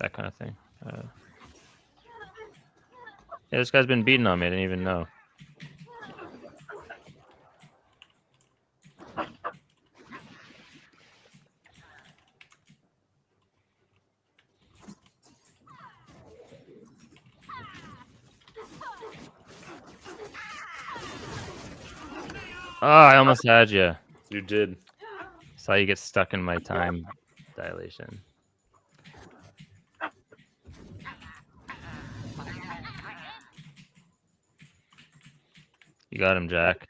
A: That kind of thing. Yeah, this guy's been beating on me. I didn't even know. Oh, I almost had you.
B: You did.
A: Saw you get stuck in my time dilation. You got him, Jack.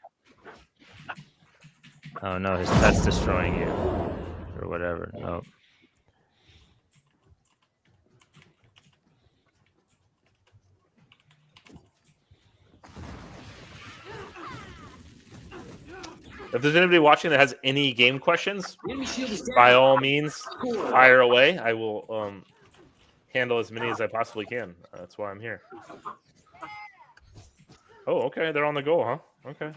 A: Oh no, his pet's destroying you. Or whatever. No.
B: If there's anybody watching that has any game questions,
F: The enemy shield is down.
B: by all means, fire away. I will handle as many as I possibly can. That's why I'm here. Oh, okay. They're on the goal, huh? Okay.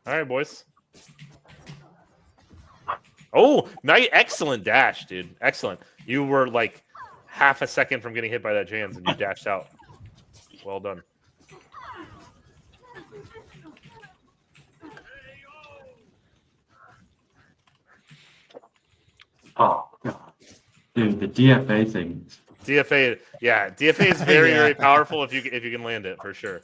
B: All right, boys. Oh, nice, excellent dash, dude. Excellent. You were like half a second from getting hit by that Jans, and you dashed out. Well done.
E: Oh, God. Dude, the DFA thing.
B: DFA, yeah, DFA is very,
C: Yeah.
B: very powerful if you can land it for sure.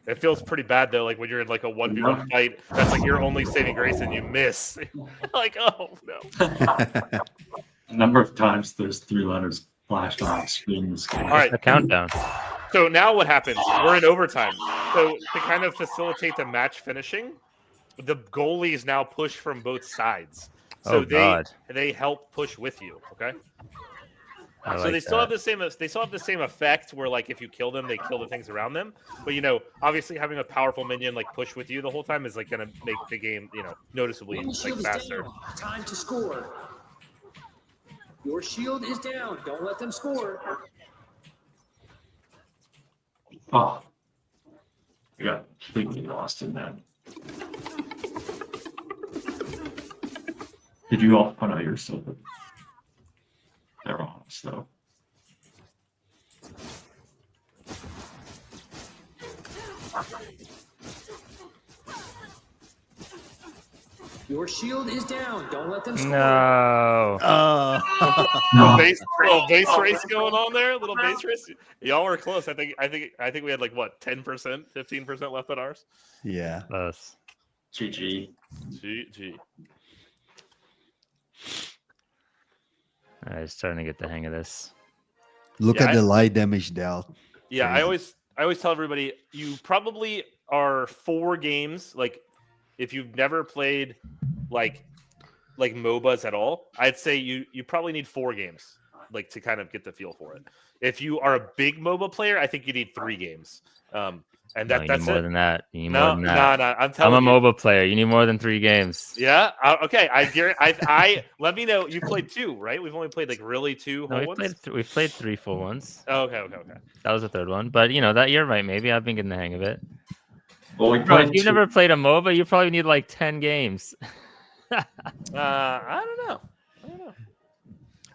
B: It feels pretty bad though, like when you're in like a 1v1 fight. That's like your only saving grace, and you miss. Like, oh no.
E: A number of times there's 3 letters flashed on the screen in this game.
B: All right.
A: A countdown.
B: So now what happens? We're in overtime. So to kind of facilitate the match finishing, the goalies now push from both sides. So
A: God.
B: they help push with you. Okay.
A: I
B: So
A: like
B: they still have
A: that.
B: the same effect where like if you kill them, they kill the things around them. But obviously having a powerful minion like push with you the whole time is like gonna make the game
F: The
B: noticeably
F: enemy
B: like
F: shield is
B: faster.
F: down. Time to score. Your shield is down. Don't let them score.
E: Oh. I got completely lost in that. Did you all? Oh no, you're still good. They're on us though.
F: Your shield is down. Don't let them score.
A: No.
E: No.
B: Little base race going on there. Little base race. Y'all were close. I think we had like what 10%, 15% left on ours.
C: Yeah.
A: Close.
E: GG.
B: GG.
A: All right, starting to get the hang of this.
C: Look
B: Yeah,
C: at the light damage dealt.
B: Yeah,
C: Crazy.
B: I always tell everybody you probably are 4 games. Like if you've never played like MOBAs at all, I'd say you probably need 4 games like to kind of get the feel for it. If you are a big MOBA player, I think you need 3 games. And
A: No, you
B: that's
A: need more
B: it.
A: than that. You need more
B: No,
A: than that.
B: no, I'm
A: I'm
B: telling
A: a
B: you.
A: mobile player. You need more than 3 games.
B: Yeah. Okay. I guarantee. I let me know. You played 2, right? We've only played like really 2
A: No,
B: whole
A: we've
B: ones.
A: we've played 3 full ones.
B: Oh, okay.
A: That was the 3rd one, but that you're right. Maybe I've been getting the hang of it.
E: Well, we
A: Bro, if
E: played
A: you've
E: 2.
A: never played a MOBA, you probably need like 10 games.
B: I don't know.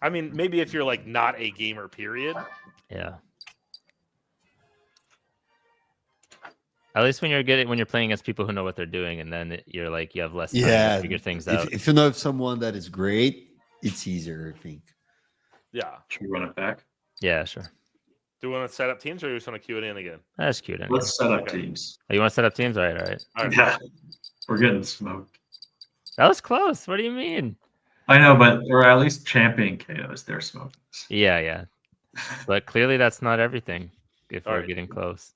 B: I mean, maybe if you're like not a gamer, period.
A: Yeah. At least when you're playing against people who know what they're doing, and then you're like you have less time
C: Yeah.
A: to figure things out.
C: If you know someone that is great, it's easier, I think.
B: Yeah.
E: Should we run it back?
A: Yeah, sure.
B: Do we want to set up teams, or do we just want to queue it in again?
A: That's cute. Anyway.
E: Let's set up
B: Okay.
E: teams.
A: Oh, you want to set up teams? All right.
B: All right.
E: Yeah. We're getting smoked.
A: That was close. What do you mean?
E: I know, but we're at least champion KOs. They're smoking us.
A: Yeah. But clearly that's not everything if
B: All
A: we're
B: right.
A: getting close.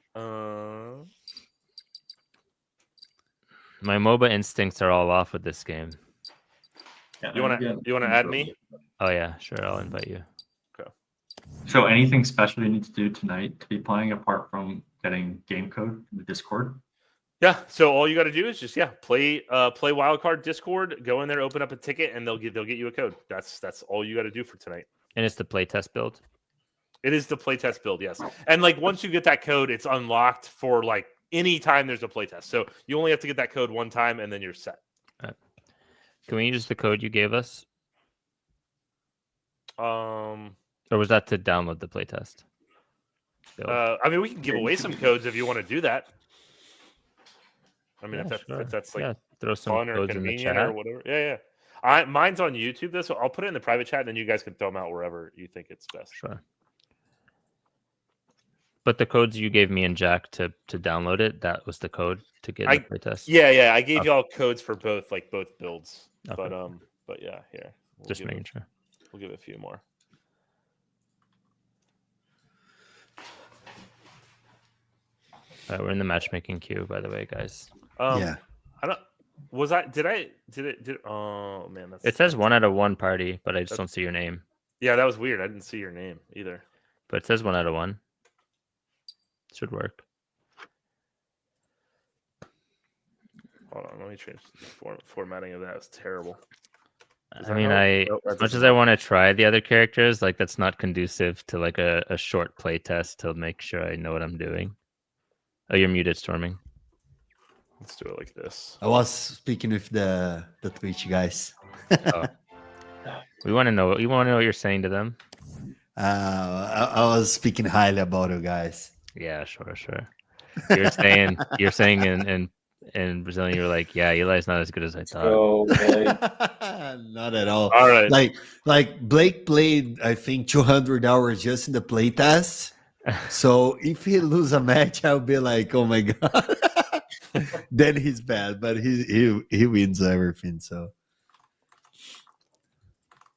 A: My MOBA instincts are all off with this game.
E: Yeah,
B: You want to add me?
A: Oh yeah, sure. I'll invite you.
E: So anything special you need to do tonight to be playing apart from getting game code in the Discord?
B: Yeah. So all you got to do is just play Wildcard Discord. Go in there, open up a ticket, and they'll get you a code. That's all you got to do for tonight.
A: And it's the playtest build.
B: It is the playtest build, yes. And like once you get that code, it's unlocked for like any time there's a playtest. So you only have to get that code one time, and then you're set.
A: Can we use the code you gave us,
B: Um.
A: or was that to download the playtest? build?
B: I mean, we can give away some codes if you want to do that. I mean,
A: Yeah,
B: if that's like
A: yeah, throw some
B: fun or
A: codes in the
B: convenient
A: chat.
B: or whatever. Yeah. Mine's on YouTube, though, so I'll put it in the private chat, and then you guys can throw them out wherever you think it's best.
A: Sure. But the codes you gave me and Jack to download it, that was the code to get the playtest.
B: Yeah. I gave
A: Okay.
B: y'all codes for both builds.
A: Okay.
B: But yeah, here.
A: Just making sure.
B: We'll give it a few more.
A: All right, we're in the matchmaking queue, by the way, guys.
C: Yeah.
B: I don't. Oh man,
A: It says 1 out of 1 party, but I just don't see your name.
B: Yeah, that was weird. I didn't see your name either.
A: But it says 1 out of 1. Should work.
B: on. Let me change the formatting of that. It's terrible. Does
A: I
B: that
A: mean,
B: help? Nope, that
A: as much
B: doesn't
A: as I
B: help.
A: want to try the other characters, like that's not conducive to like a short play test to make sure I know what I'm doing. Oh, you're muted, Storming.
B: Let's do it like this.
C: I was speaking with the Twitch guys.
A: Oh. We want to know. You want to know what you're saying to them?
C: I was speaking highly about you guys.
A: Yeah, sure. You're saying in Brazilian, you're like, yeah, Eli's not as good as I thought.
G: So, Blake,
C: Not at all.
B: All right.
C: Like Blake played, I think 200 hours just in the play test. So if he lose a match, I'll be like, oh my god. Then he's bad, but he wins everything. So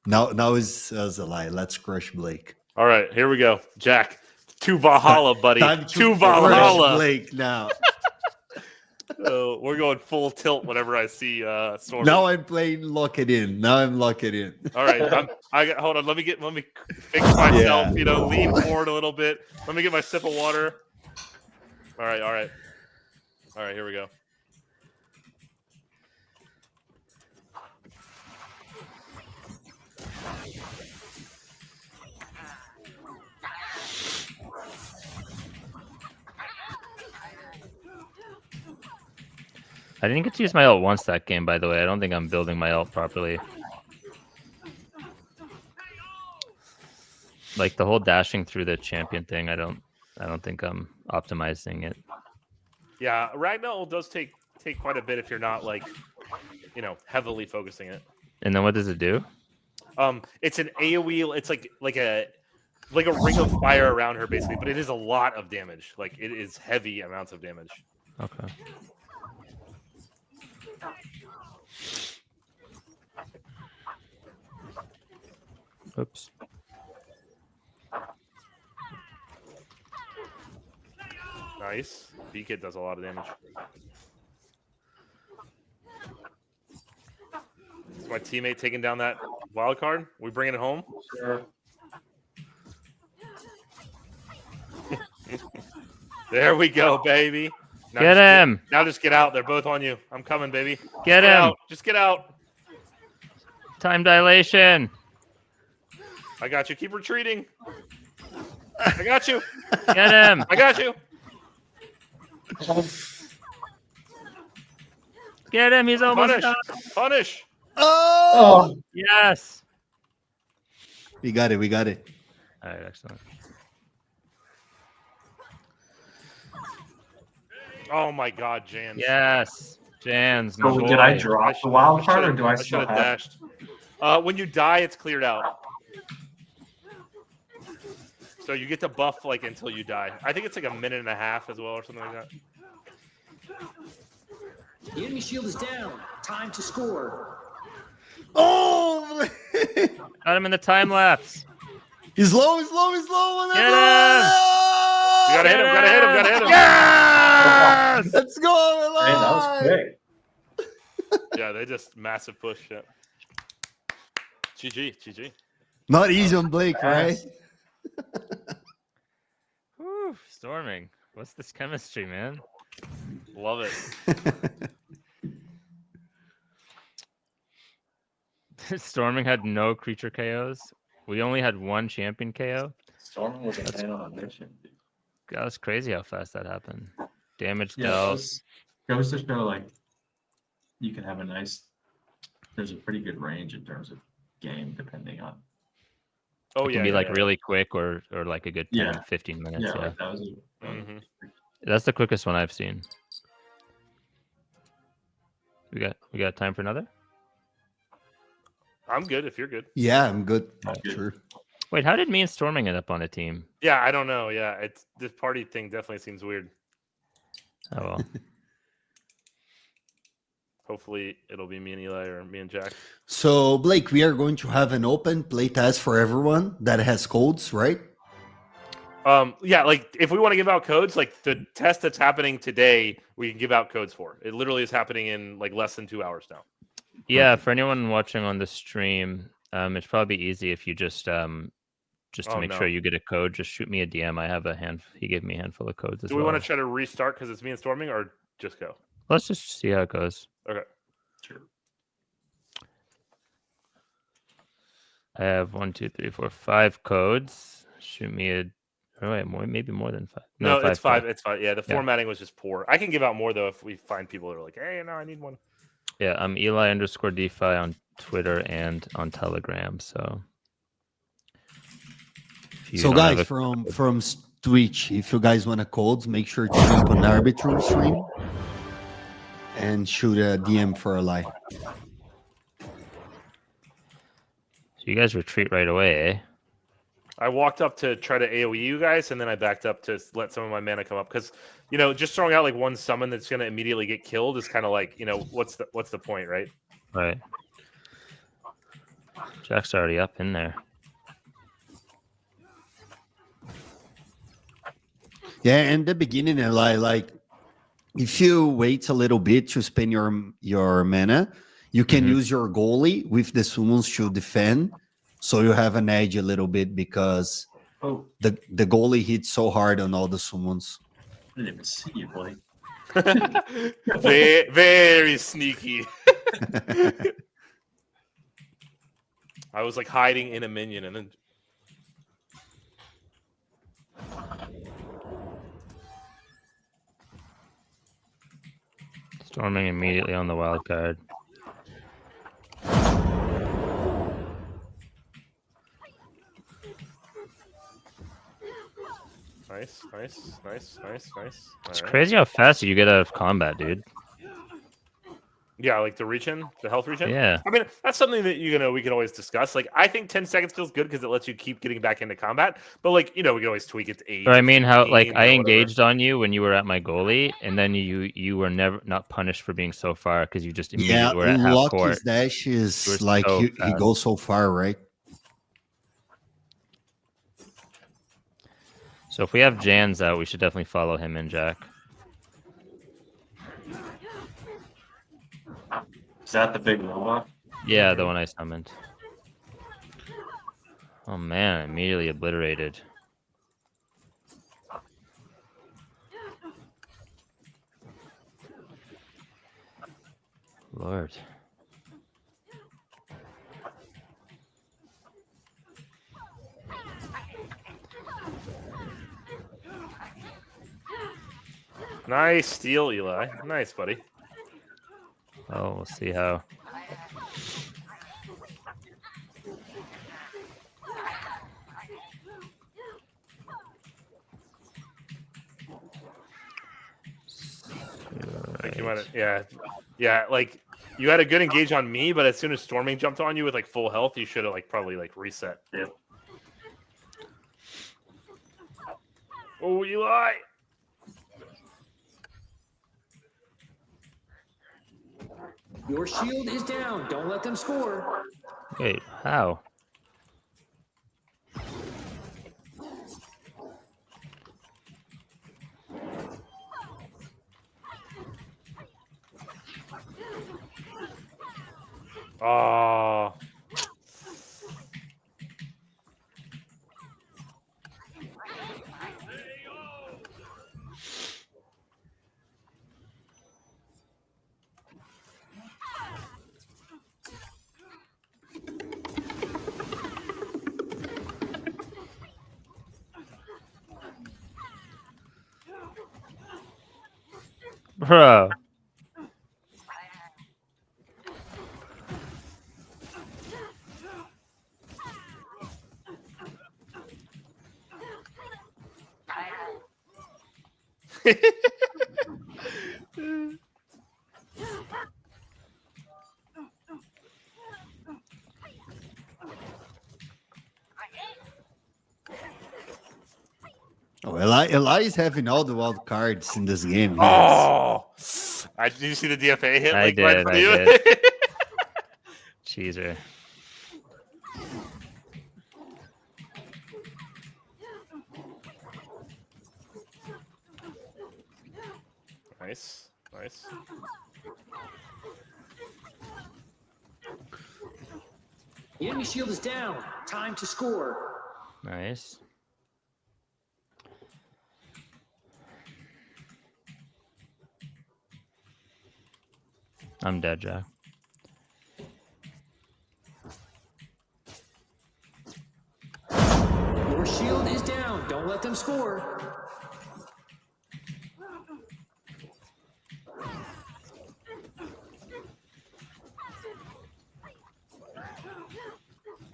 C: now is a lie. Let's crush Blake.
B: All right, here we go. Jack, to Valhalla, buddy.
C: Time
B: To
C: crush
B: Valhalla.
C: Blake now.
B: We're going full tilt whenever I see Stormy.
C: Now I'm playing lock it in. Now I'm lock it in.
B: All right, hold on. Let me fix myself.
C: Yeah.
B: Lean forward a little bit. Let me get my sip of water. All right. Here we go.
A: I didn't get to use my ult once that game, by the way. I don't think I'm building my ult properly. Like the whole dashing through the champion thing, I don't think I'm optimizing it.
B: Yeah, Ragnar does take quite a bit if you're not like, heavily focusing it.
A: And then what does it do?
B: It's an AoE. It's like a ring of fire around her basically, but it is a lot of damage. Like it is heavy amounts of damage.
A: Okay. Oops.
B: Nice. B-Kid does a lot of damage. Is my teammate taking down that wild card? We bringing it home?
G: sure.
B: There we go, baby. Now
A: Get him!
B: Now just get out. They're both on you. I'm coming, baby.
A: Get him!
B: Out. Just get out.
A: Time dilation!
B: I got you. Keep retreating. I got you.
A: Get him!
B: I got you.
A: Get him! He's almost
B: Punish.
A: done!
B: Punish.
C: Oh,
A: Yes!
C: we got it.
A: All right, excellent.
B: Oh my God, Jans.
A: Yes! Jans, my
E: So
A: boy.
E: did I drop the wild card, or
B: should've-
E: do I
B: I
E: still
B: should
E: have?
B: have dashed. When you die, it's cleared out. So you get to buff like until you die. I think it's like a minute and a half as well, or something like that.
F: The enemy shield is down. Time to score.
C: Oh,
A: Got him in the time lapse.
C: he's low.
A: Get him!
B: You gotta hit him. Gotta hit him.
A: Yes!
C: Let's go,
G: Man, that was
C: Eli.
G: quick.
B: Yeah, they just massive push. Yeah. GG.
C: Not easy on Blake, right?
A: Whew, Storming. What's this chemistry, man?
B: Love it.
A: Storming had no creature KOs. We only had one champion KO.
G: Storming was a man on a mission, dude.
A: That was crazy how fast that happened. Damage
E: Yeah,
A: dealt.
E: goes to show like you can have there's a pretty good range in terms of game depending on
B: Oh
A: It
B: yeah.
A: can be like
B: yeah.
A: really quick or like a good 10,
E: Yeah.
A: 15 minutes. Yeah.
E: like that was
B: Mhm.
A: That's the quickest one I've seen. We got time for another?
B: I'm good if you're good.
C: Yeah, I'm good.
E: Good.
C: Sure.
A: Wait, how did me and Storming end up on a team?
B: Yeah, I don't know. Yeah, it's this party thing definitely seems weird.
A: Oh well.
B: Hopefully it'll be me and Eli or me and Jack.
C: So, Blake, we are going to have an open play test for everyone that has codes, right?
B: Yeah, like if we want to give out codes, like the test that's happening today, we can give out codes for. It literally is happening in like less than 2 hours now.
A: Yeah, for anyone watching on the stream, it's probably easy if you just to
B: Oh,
A: make
B: no.
A: sure you get a code, just shoot me a DM. I have he gave me a handful of codes as
B: Do we
A: well.
B: want to try to restart because it's me and Storming, or just go?
A: Let's just see how it goes.
B: Okay.
E: Sure.
A: I have 1, 2, 3, 4, 5 codes. Shoot me a. Oh wait, maybe more than 5.
B: No, it's 5.
A: codes.
B: It's 5. Yeah, the formatting was just poor. I can give out more though if we find people that are like, hey, no, I need one.
A: Yeah, I'm Eli_DeFi on Twitter and on Telegram. So, if you
C: So
A: don't have
C: guys,
A: a-
C: from Twitch, if you guys want to codes, make sure to jump on Arbitrum stream and shoot a DM for a lie.
A: so you guys retreat right away, eh?
B: I walked up to try to AoE you guys, and then I backed up to let some of my mana come up because, just throwing out like one summon that's going to immediately get killed is kind of like, what's the point, right?
A: Right. Jack's already up in there.
C: Yeah, in the beginning, like if you wait a little bit to spend your mana, you can use your goalie with the summons to defend, so you have an edge a little bit because
E: Oh,
C: the goalie hits so hard on all the summons.
E: I didn't even see you, Blake.
B: very, very sneaky. I was like hiding in a minion, and then
A: Storming immediately on the wild card.
B: nice.
A: It's
B: All right.
A: crazy how fast you get out of combat, dude.
B: Yeah, like the health regen.
A: Yeah.
B: I mean, that's something that we can always discuss. Like, I think 10 seconds feels good because it lets you keep getting back into combat. But like, we can always tweak it to 8.
A: Or I mean, how like
B: 15,
A: I
B: whatever.
A: engaged on you when you were at my goalie, and then you were never not punished for being so far because you just immediately
C: Yeah,
A: were at half court.
C: Lucky's dash
A: You were
C: is like
A: so
C: he
A: fast.
C: goes so far, right?
A: So if we have Jans out, we should definitely follow him in, Jack.
G: Is that the big robot?
A: Yeah, the one I summoned. Oh man, immediately obliterated. Lord.
B: Nice steal, Eli. Nice, buddy.
A: Oh, we'll see how.
B: I think you might have, yeah. Like you had a good engage on me, but as soon as Storming jumped on you with like full health, you should have like probably like reset.
E: Yep.
B: Oh, Eli.
F: Your shield is down. Don't let them score.
A: Wait, how?
B: Oh.
A: Bro.
C: Oh, Eli is having all the wild cards in this game. Yes.
B: Oh. Did you see the DFA hit?
A: I
B: Like, right
A: did,
B: for
A: I
B: you?
A: did. Cheeser.
B: Nice.
F: The enemy shield is down. Time to score.
A: Nice. I'm dead, Jack.
F: Your shield is down. Don't let them score.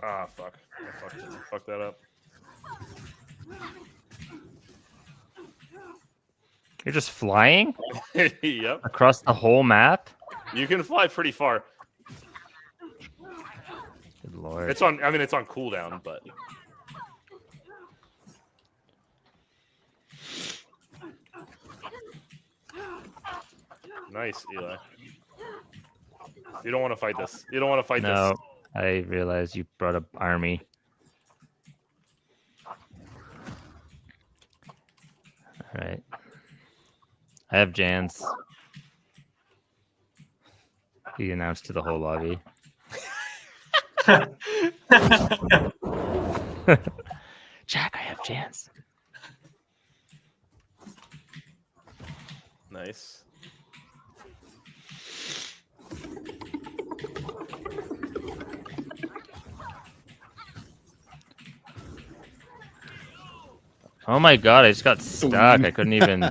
B: Ah, fuck. I fucked that up.
A: You're just flying
B: Yep.
A: across the whole map?
B: You can fly pretty far.
A: Good lord.
B: It's on. I mean, it's on cooldown, but nice, Eli. You don't want to fight this. You don't want to fight
A: No,
B: this.
A: I realized you brought up army. All right. I have Jans. He announced to the whole lobby. Jack, I have Jans.
B: Nice.
A: Oh my god, I just got stuck. I couldn't even.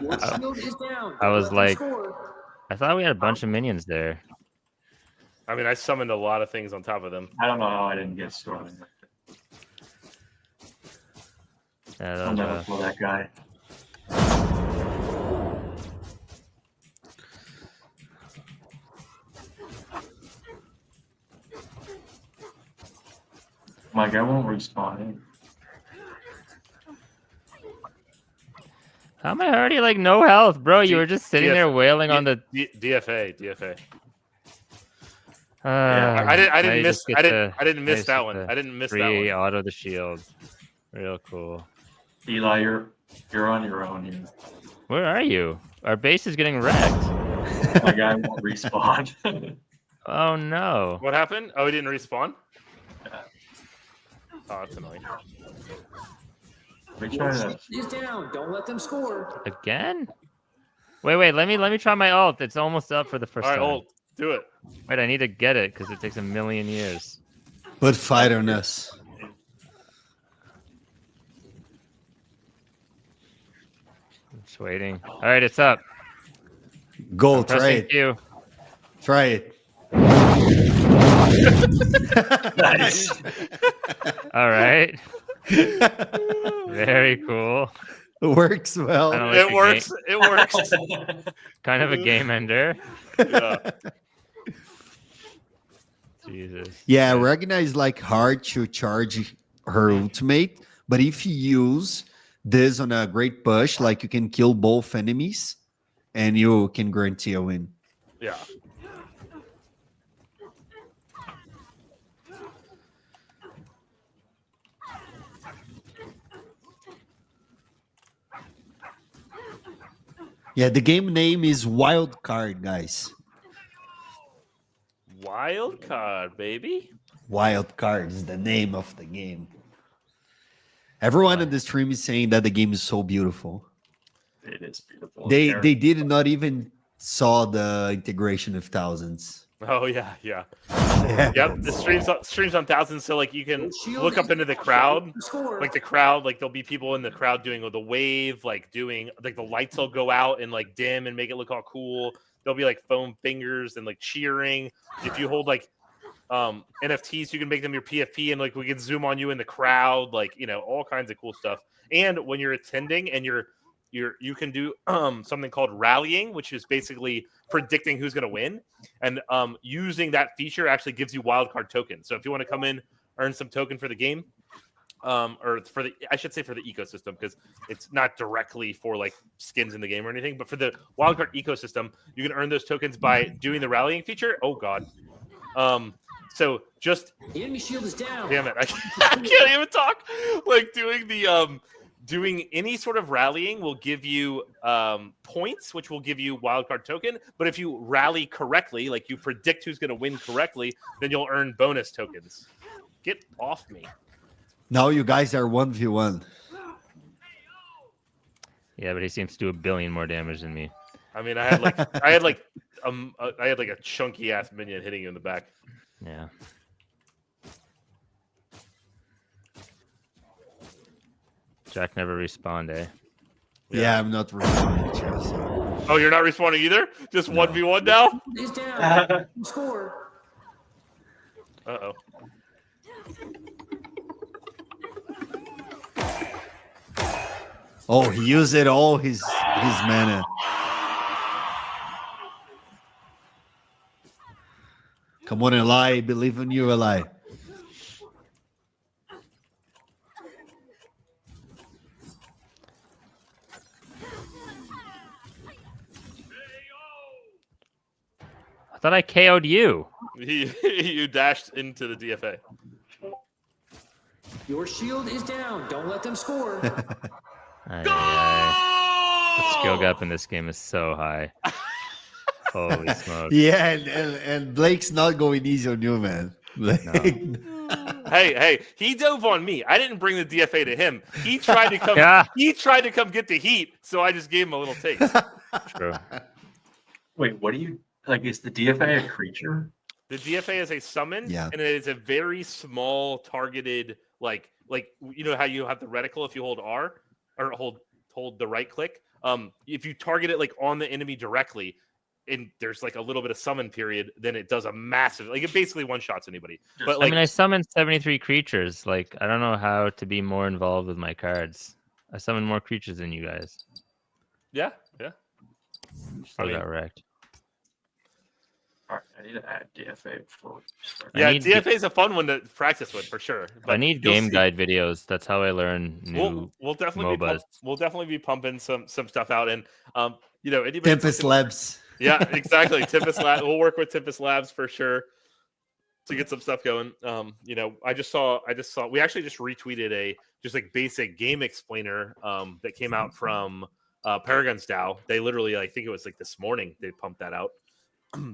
F: Your shield is down.
A: I
F: Don't
A: was
F: let them
A: like-
F: score.
A: I thought we had a bunch of minions there.
B: I mean, I summoned a lot of things on top of them.
E: I don't know how I didn't get storming.
A: Yeah, that
E: I'll
A: was,
E: never pull that guy. My guy won't respawn in.
A: how am I already like no health, bro? You were just sitting there wailing on the.
B: DFA.
A: Uh,
B: I
A: now you
B: didn't miss.
A: just get
B: I
A: to-
B: didn't
A: now you
B: miss
A: just
B: that
A: get
B: one.
A: to
B: I didn't miss that
A: Free
B: one.
A: auto the shield. Real cool.
E: Eli, you're on your own here.
A: Where are you? Our base is getting wrecked.
E: My guy won't respawn.
A: Oh no.
B: What happened? Oh, he didn't respawn.
E: Yeah.
B: Oh, that's annoying.
E: We
F: Your
E: try
F: shield
E: to.
F: is down. Don't let them score.
A: Again? Wait, let me try my ult. It's almost up for the first
B: All right,
A: time.
B: ult. Do it.
A: Wait, I need to get it because it takes a million years.
C: Put fight on us.
A: I'm just waiting. All right, it's up.
C: Go,
A: I'm
C: try
A: pressing
C: it.
A: Q.
C: Try it.
E: Nice.
A: All right. Very cool.
C: Works well.
A: I don't like
B: It
A: the
B: works. It works.
A: Kind of a game ender.
B: Yeah.
A: Jesus.
C: Yeah, Ragnar is like hard to charge her ultimate, but if you use this on a great push, like you can kill both enemies and you can guarantee a win.
B: Yeah.
C: Yeah, the game name is Wildcard, guys.
B: Wild card, baby.
C: Wildcard is the name of the game. Everyone in the stream is saying that the game is so beautiful.
E: It is beautiful.
C: They did not even saw the integration of thousands.
B: Oh yeah.
C: Yeah.
B: Yep. The streams on thousands, so like you can
F: Your shield
B: look
F: is
B: up into the
F: down.
B: crowd.
F: Don't let them score.
B: Like the crowd, like there'll be people in the crowd doing the wave, like doing like the lights will go out and like dim and make it look all cool. There'll be like foam fingers and like cheering. If you hold like NFTs, you can make them your PFP and like we can zoom on you in the crowd, like all kinds of cool stuff. And when you're attending and you can do something called rallying, which is basically predicting who's going to win, and using that feature actually gives you wildcard tokens. So if you want to come in, earn some token for the game, or for the ecosystem, because it's not directly for like skins in the game or anything, but for the wildcard ecosystem, you can earn those tokens by doing the rallying feature. Oh god. So just
F: The enemy shield is down.
B: damn it, I can't even talk. Like doing the doing any sort of rallying will give you points, which will give you wildcard token. But if you rally correctly, like you predict who's going to win correctly, then you'll earn bonus tokens. Get off me.
C: Now you guys are 1v1.
A: Yeah, but he seems to do a billion more damage than me.
B: I mean, I had like I had like a chunky ass minion hitting you in the back.
A: Yeah. Jack never respawned, eh?
C: Yeah, I'm not responding, Chelsea.
B: Oh, you're not responding either? Just
C: No.
B: 1v1 now?
F: Is down. Score.
B: Uh-oh.
C: Oh, he used it all his mana. Come on, Eli. Believe in you, Eli.
A: I thought I KO'd you.
B: You dashed into the DFA.
F: Your shield is down. Don't let them score.
A: The skill gap in this game is so high. Holy smokes.
C: Yeah, and Blake's not going easy on you, man. Blake.
B: Hey, he dove on me. I didn't bring the DFA to him. He tried to come.
A: Yeah.
B: He tried to come get the heat, so I just gave him a little taste.
A: True.
E: Wait, what do you like? Is the DFA a creature?
B: The DFA is a summon,
C: Yeah.
B: and it is a very small targeted, like you know how you have the reticle if you hold R or hold the right click. If you target it like on the enemy directly, and there's like a little bit of summon period, then it does a massive, like it basically one shots anybody. But like,
A: I mean, I summoned 73 creatures. Like, I don't know how to be more involved with my cards. I summoned more creatures than you guys.
B: yeah.
A: Still
B: I mean-
A: got wrecked.
E: All right, I need to add DFA before we start.
B: Yeah,
A: need
B: DFA is a fun one to practice with for sure.
A: I need
B: you'll
A: game
B: see.
A: guide videos. That's how I learn new.
B: We'll definitely
A: MOBAs.
B: we'll definitely be pumping some stuff out, and you know, anybody
C: Tempest Labs.
B: Yeah, exactly. Tempest Lab. We'll work with Tempest Labs for sure to get some stuff going. You know, I just saw. We actually just retweeted a just like basic game explainer that came out from Paragon's DAO. They literally, I think it was like this morning, they pumped that out.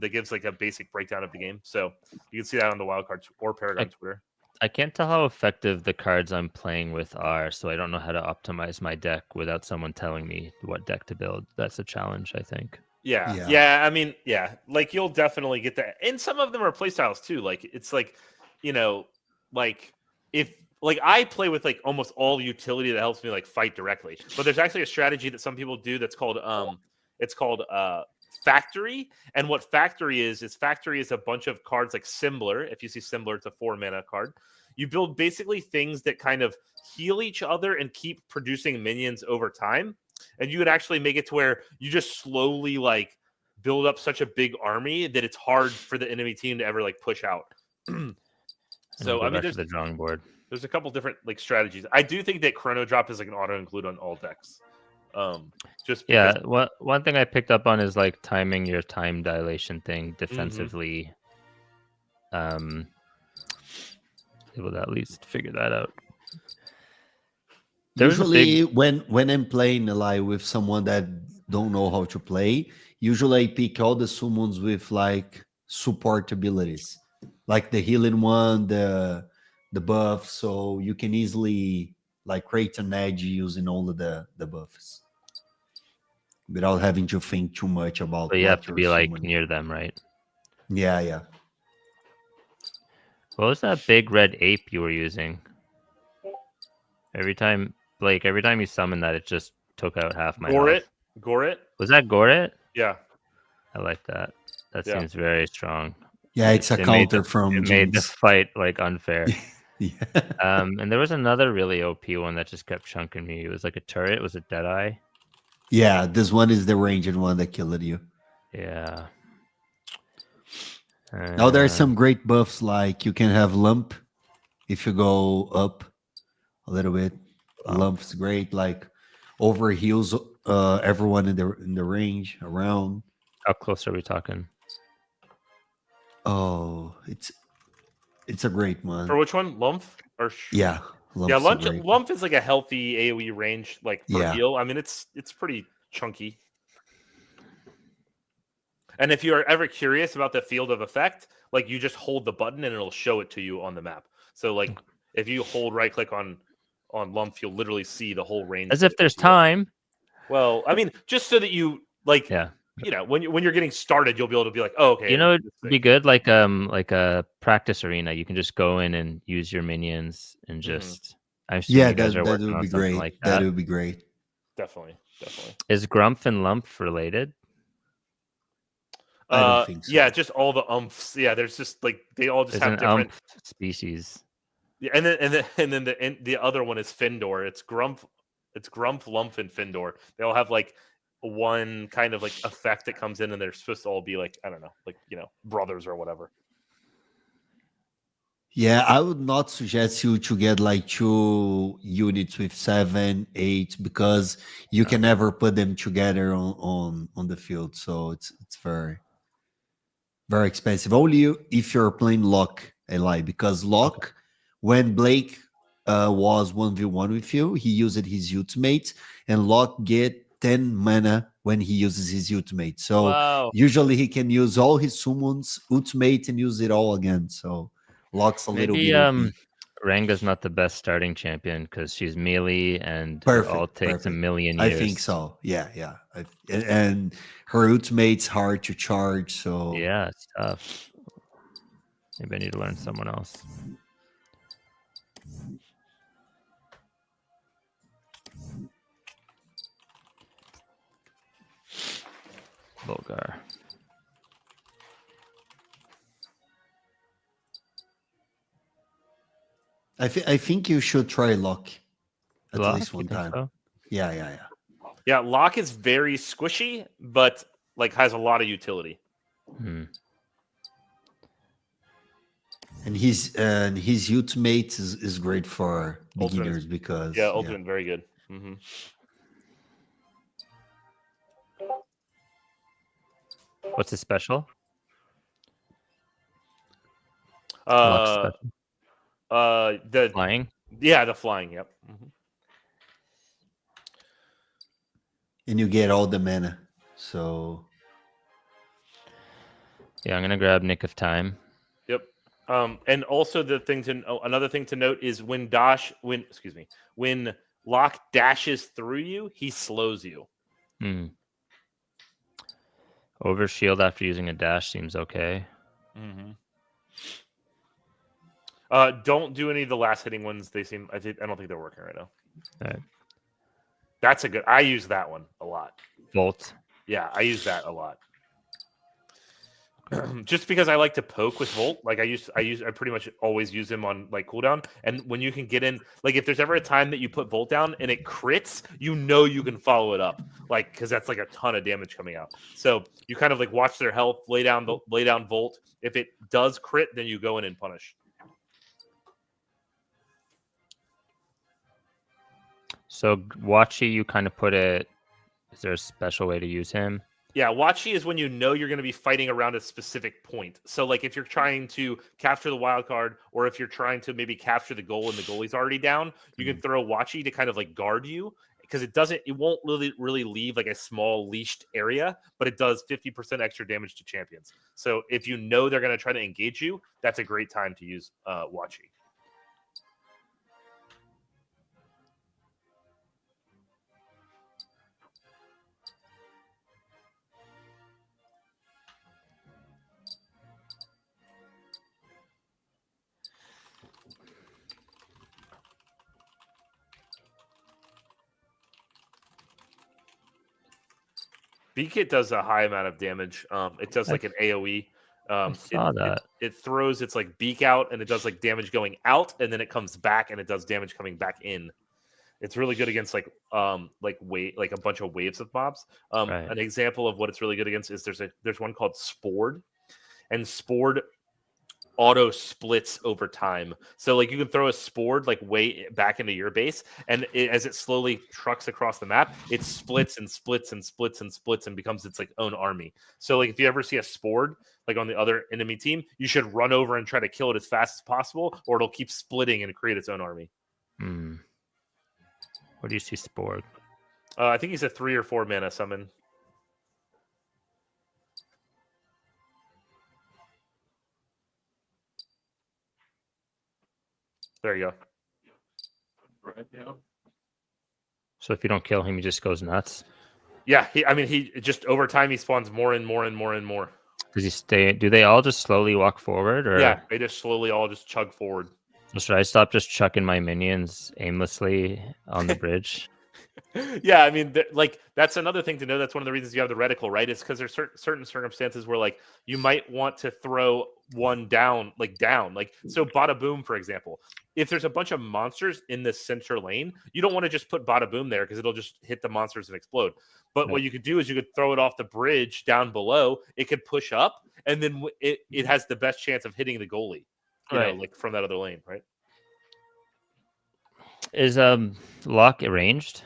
B: That gives like a basic breakdown of the game, so you can see that on the Wildcards or Paragon Twitter.
A: I can't tell how effective the cards I'm playing with are, so I don't know how to optimize my deck without someone telling me what deck to build. That's a challenge, I think.
B: Yeah. I mean, yeah, like you'll definitely get that, and some of them are playstyles too. Like it's like, you know, like if like I play with like almost all utility that helps me like fight directly, but there's actually a strategy that some people do that's called it's called Factory. And what Factory is Factory is a bunch of cards like Symbler. If you see Symbler, it's a 4-mana card. You build basically things that kind of heal each other and keep producing minions over time. And you would actually make it to where you just slowly like build up such a big army that it's hard for the enemy team to ever like push out. So I mean,
A: there's the drawing board.
B: There's a couple different like strategies. I do think that Chrono Drop is like an auto include on all decks. Just
A: Yeah,
B: because,
A: one thing I picked up on is like timing your time dilation thing defensively. Able to at least figure that out.
C: Usually, when I'm playing like with someone that don't know how to play, usually I pick all the summons with like support abilities, like the healing one, the buff, so you can easily like create an edge using all of the buffs without having to think too much about.
A: But you have
C: what
A: to
C: you're
A: be like
C: summoning.
A: near them, right?
C: Yeah.
A: What was that big red ape you were using? Every time you summon that, it just took out half my health.
B: Gorit.
A: Was that Gorit?
B: Yeah.
A: I like that. That
B: Yeah.
A: seems very strong.
C: Yeah, it's a
A: It made
C: counter
A: the-
C: from
A: It made the
C: Jinx.
A: fight like unfair.
C: Yeah.
A: And there was another really OP one that just kept chunking me. It was like a turret. Was it Deadeye?
C: Yeah, this one is the ranged one that killed you.
A: Yeah.
C: Now there are some great buffs, like you can have lump if you go up a little bit. Lump's great, like over heals everyone in the range around.
A: How close are we talking?
C: Oh, it's a great one.
B: For which one? Lumph or
C: Yeah,
B: yeah,
C: Lump's a great one.
B: Lumph is like a healthy AoE range, like for
C: Yeah.
B: heal. I mean, it's pretty chunky. And if you're ever curious about the field of effect, like you just hold the button and it'll show it to you on the map. So like if you hold right click on Lumph, you'll literally see the whole range.
A: As if there's time.
B: Well, I mean, just so that you like
A: Yeah.
B: when you're getting started, you'll be able to be like, oh, okay.
A: You know,
B: this
A: it'd be
B: thing.
A: good like a practice arena. You can just go in and use your minions and just. I assume
C: Yeah,
A: you guys are
C: that
A: working
C: would
A: on
C: be
A: something
C: great.
A: like
C: That
A: that.
C: would be great.
B: Definitely.
A: Is Grumpf and Lumpf related?
C: I don't think so.
B: Yeah, just all the umphs. Yeah, there's just like they all just
A: There's
B: have
A: an
B: different.
A: umph species.
B: Yeah, and then the other one is Findor. It's Grumpf, Lumph, and Findor. They all have like one kind of like effect that comes in, and they're supposed to all be like, I don't know, like brothers or whatever.
C: Yeah, I would not suggest you to get like 2 units with 7, 8 because you can never put them together on the field. So it's very very expensive. Only if you're playing Locke, I lie, because Locke, when Blake was 1v1 with you, he used his ultimate, and Locke get 10 mana when he uses his ultimate. So
A: Wow.
C: usually he can use all his summons, ultimate, and use it all again. So Locke's a little
A: Maybe
C: bit OP.
A: Ranga's not the best starting champion because she's melee and her ult takes a million
C: I
A: years.
C: think so. Yeah. And her ultimate's hard to charge. So
A: Yeah, it's tough. Maybe I need to learn someone else. Volgar.
C: I think you should try Locke at
A: Locke,
C: least
A: you
C: one
A: think
C: time.
A: so?
C: Yeah.
B: Yeah, Locke is very squishy, but like has a lot of utility.
A: Hmm.
C: And his ultimate is great for
B: Ultimate
C: beginners because
B: Yeah, ultimate very good. Mm-hmm.
A: What's his special? Luck's special.
B: The
A: Flying.
B: the flying. Yep. Mm-hmm.
C: and you get all the mana. So
A: Yeah, I'm gonna grab Nick of Time.
B: Yep. And also another thing to note is when Locke dashes through you, he slows you.
A: Hmm. Over shield after using a dash seems okay.
B: Mm-hmm. Don't do any of the last hitting ones. I don't think they're working right now.
A: All right.
B: That's a good. I use that one a lot.
A: Volt.
B: Yeah, I use that a lot. Just because I like to poke with Volt, like I pretty much always use him on like cooldown. And when you can get in, like if there's ever a time that you put Volt down and it crits, you can follow it up, like because that's like a ton of damage coming out. So you kind of like watch their health, lay down Volt. If it does crit, then you go in and punish.
A: So Wachi, you kind of put it. Is there a special way to use him?
B: Yeah, Wachi is when you know you're going to be fighting around a specific point. So, like, if you're trying to capture the wild card, or if you're trying to maybe capture the goal and the goalie's already down, you can throw Wachi to kind of like guard you because it won't really leave like a small leashed area, but it does 50% extra damage to champions. So, if you know they're going to try to engage you, that's a great time to use Wachi. B-Kit does a high amount of damage. It does like an AoE.
A: I saw that.
B: It throws its like beak out and it does like damage going out and then it comes back and it does damage coming back in. It's really good against like a bunch of waves of mobs.
A: Right.
B: An example of what it's really good against is there's one called Spored, and Spored auto splits over time. So like you can throw a Spored like way back into your base, and as it slowly trucks across the map, it splits and splits and splits and splits and becomes its like own army. So like if you ever see a Spored like on the other enemy team, you should run over and try to kill it as fast as possible, or it'll keep splitting and create its own army.
A: Hmm. What do you see, Sporg?
B: I think he's a 3 or 4 mana summon. There you go.
E: Right, yeah.
A: So if you don't kill him, he just goes nuts.
B: Yeah, he just over time he spawns more and more and more and more.
A: Does he stay? Do they all just slowly walk forward, or
B: Yeah, they just slowly all just chug forward.
A: should I stop just chucking my minions aimlessly on the bridge?
B: Yeah, I mean, that's another thing to know. That's one of the reasons you have the reticle, right? Is because there's certain circumstances where like you might want to throw one down. Like so. Bada boom, for example, if there's a bunch of monsters in the center lane, you don't want to just put bada boom there because it'll just hit the monsters and explode. But
A: Yeah.
B: what you could do is you could throw it off the bridge down below. It could push up, and then it has the best chance of hitting the goalie. You know,
A: Right.
B: like from that other lane, right?
A: Is Locke arranged?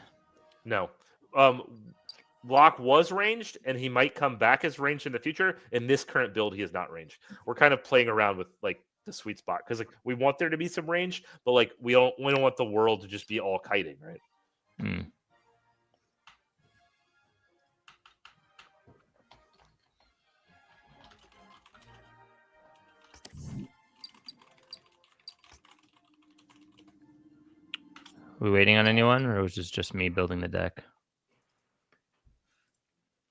B: No. Locke was ranged, and he might come back as ranged in the future. In this current build, he is not ranged. We're kind of playing around with like the sweet spot because like we want there to be some range, but like we don't want the world to just be all kiting, right?
A: Hmm. We waiting on anyone, or was this just me building the deck?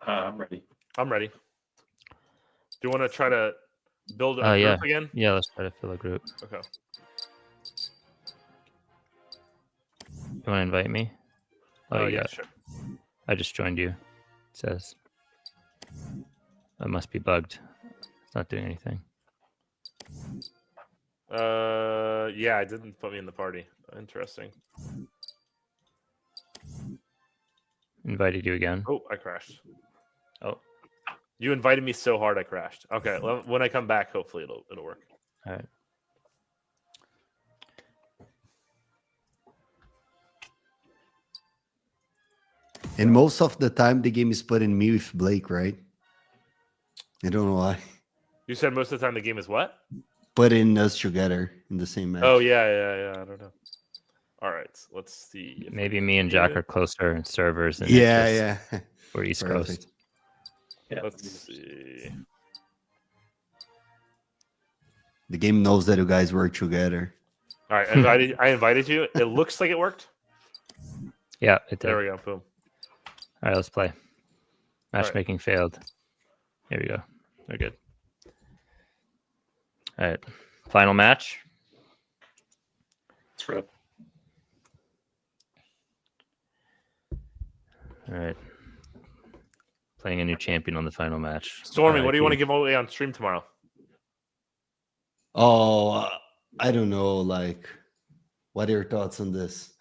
E: I'm ready.
B: I'm ready. Do you want to try to build a
A: Yeah.
B: group again?
A: Yeah, let's try to fill a group.
B: Okay.
A: You want to invite me? Oh,
B: yeah,
A: yeah.
B: sure.
A: I just joined you. It says. That must be bugged. It's not doing anything.
B: Yeah, it didn't put me in the party. Interesting.
A: Invited you again.
B: Oh, I crashed.
A: Oh.
B: You invited me so hard I crashed. Okay, well, when I come back, hopefully it'll work.
A: All right.
C: And most of the time, the game is putting me with Blake, right? I don't know why.
B: You said most of the time the game is what?
C: Putting us together in the same match.
B: Oh yeah. I don't know. All right, let's see.
A: Maybe me and Jack are closer in servers. And
C: Yeah.
A: We're East
C: Perfect.
A: Coast.
E: Yeah.
B: Let's see.
C: The game knows that you guys work together.
B: All right, I invited you. It looks like it worked.
A: Yeah, it did.
B: There we go. Boom.
A: All right, let's play.
B: right.
A: Matchmaking failed. Here we go. We're good. All right. Final match.
E: It's rough.
A: All right. Playing a new champion on the final match.
B: Stormy, what do you want to give away on stream tomorrow?
C: Oh, I don't know. Like, what are your thoughts on this?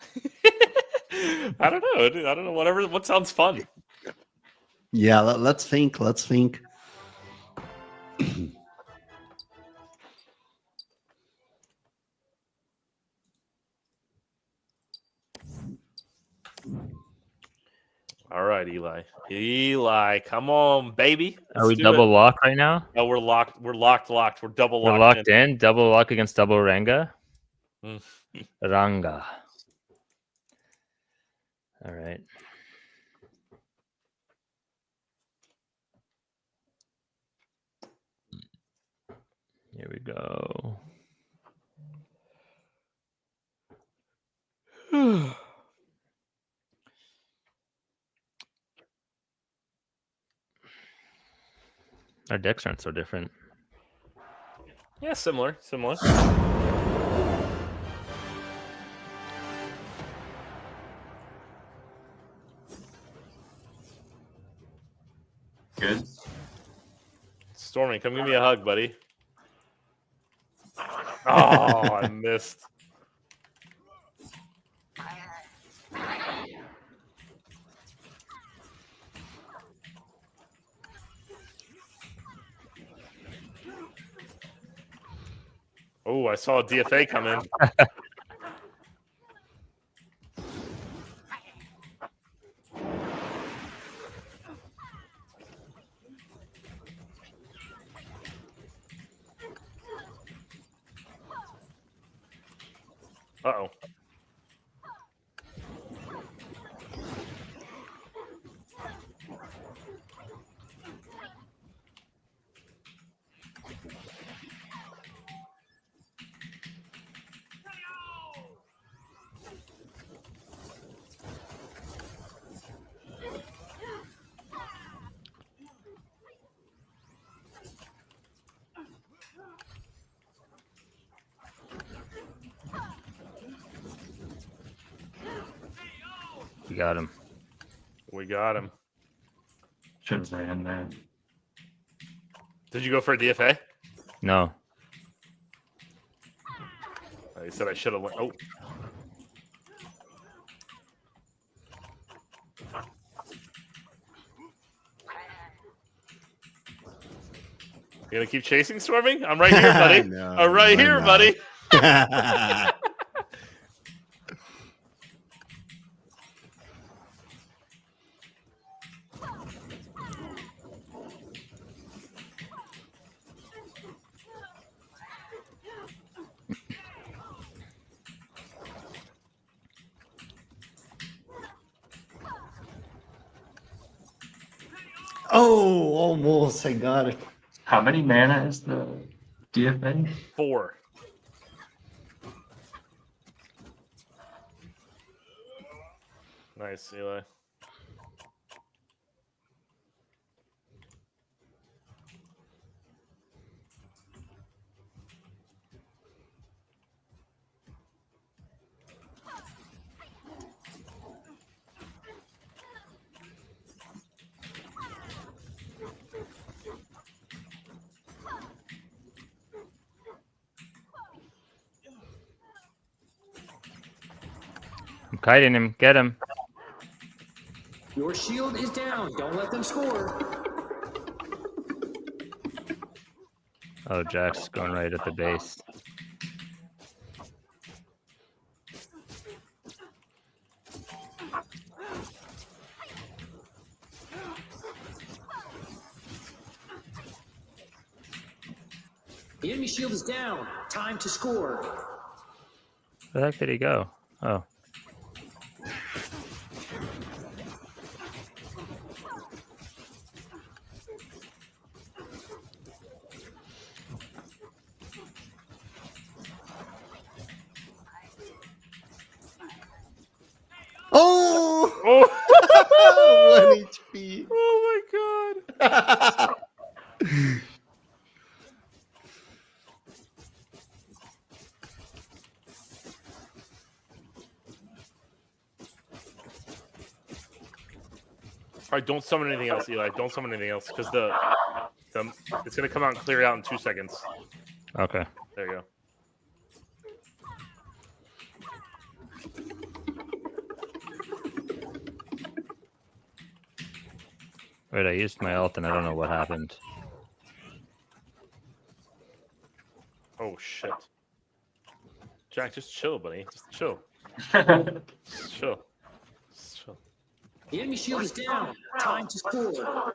B: I don't know. Dude. I don't know. What sounds fun?
C: Yeah, let's think. Let's think.
B: All right, Eli. Eli, come on, baby.
A: Are we
B: Let's do
A: double
B: it.
A: lock right now?
B: No, we're locked. We're locked. We're double
A: We're
B: locked.
A: locked in. Double lock against double Ranga.
B: Mm.
A: Ranga. All right. Here we go. Our decks aren't so different.
B: Yeah, similar.
E: Good.
B: Stormy, come give me a hug, buddy. Oh, I missed. Oh, I saw a DFA come in. Uh-oh.
A: got him.
B: We got him.
E: Should have ran there.
B: Did you go for a DFA?
A: No.
B: He said I should have went. Oh. You gonna keep chasing, Storming? I'm right here, buddy.
C: No,
B: I'm right
C: I'm
B: here,
C: not.
B: buddy.
C: Oh, almost. I got it.
E: How many mana is the DFA?
B: 4. Nice, Eli.
A: I'm kiting him. Get him.
F: Your shield is down. Don't let them score.
A: Oh, Jack's going right at the base.
F: The enemy shield is down. Time to score.
A: Where the heck did he go? Oh.
C: Oh,
B: Oh!
C: 1 HP.
B: Oh my god! All right, don't summon anything else, Eli. Don't summon anything else because the it's gonna come out and clear out in 2 seconds.
A: Okay.
B: There you go.
A: Wait, I used my ult and I don't know what happened.
B: Oh shit. Jack, just chill, buddy. Just chill. Just chill. Just chill.
F: The enemy shield is down. Time to score.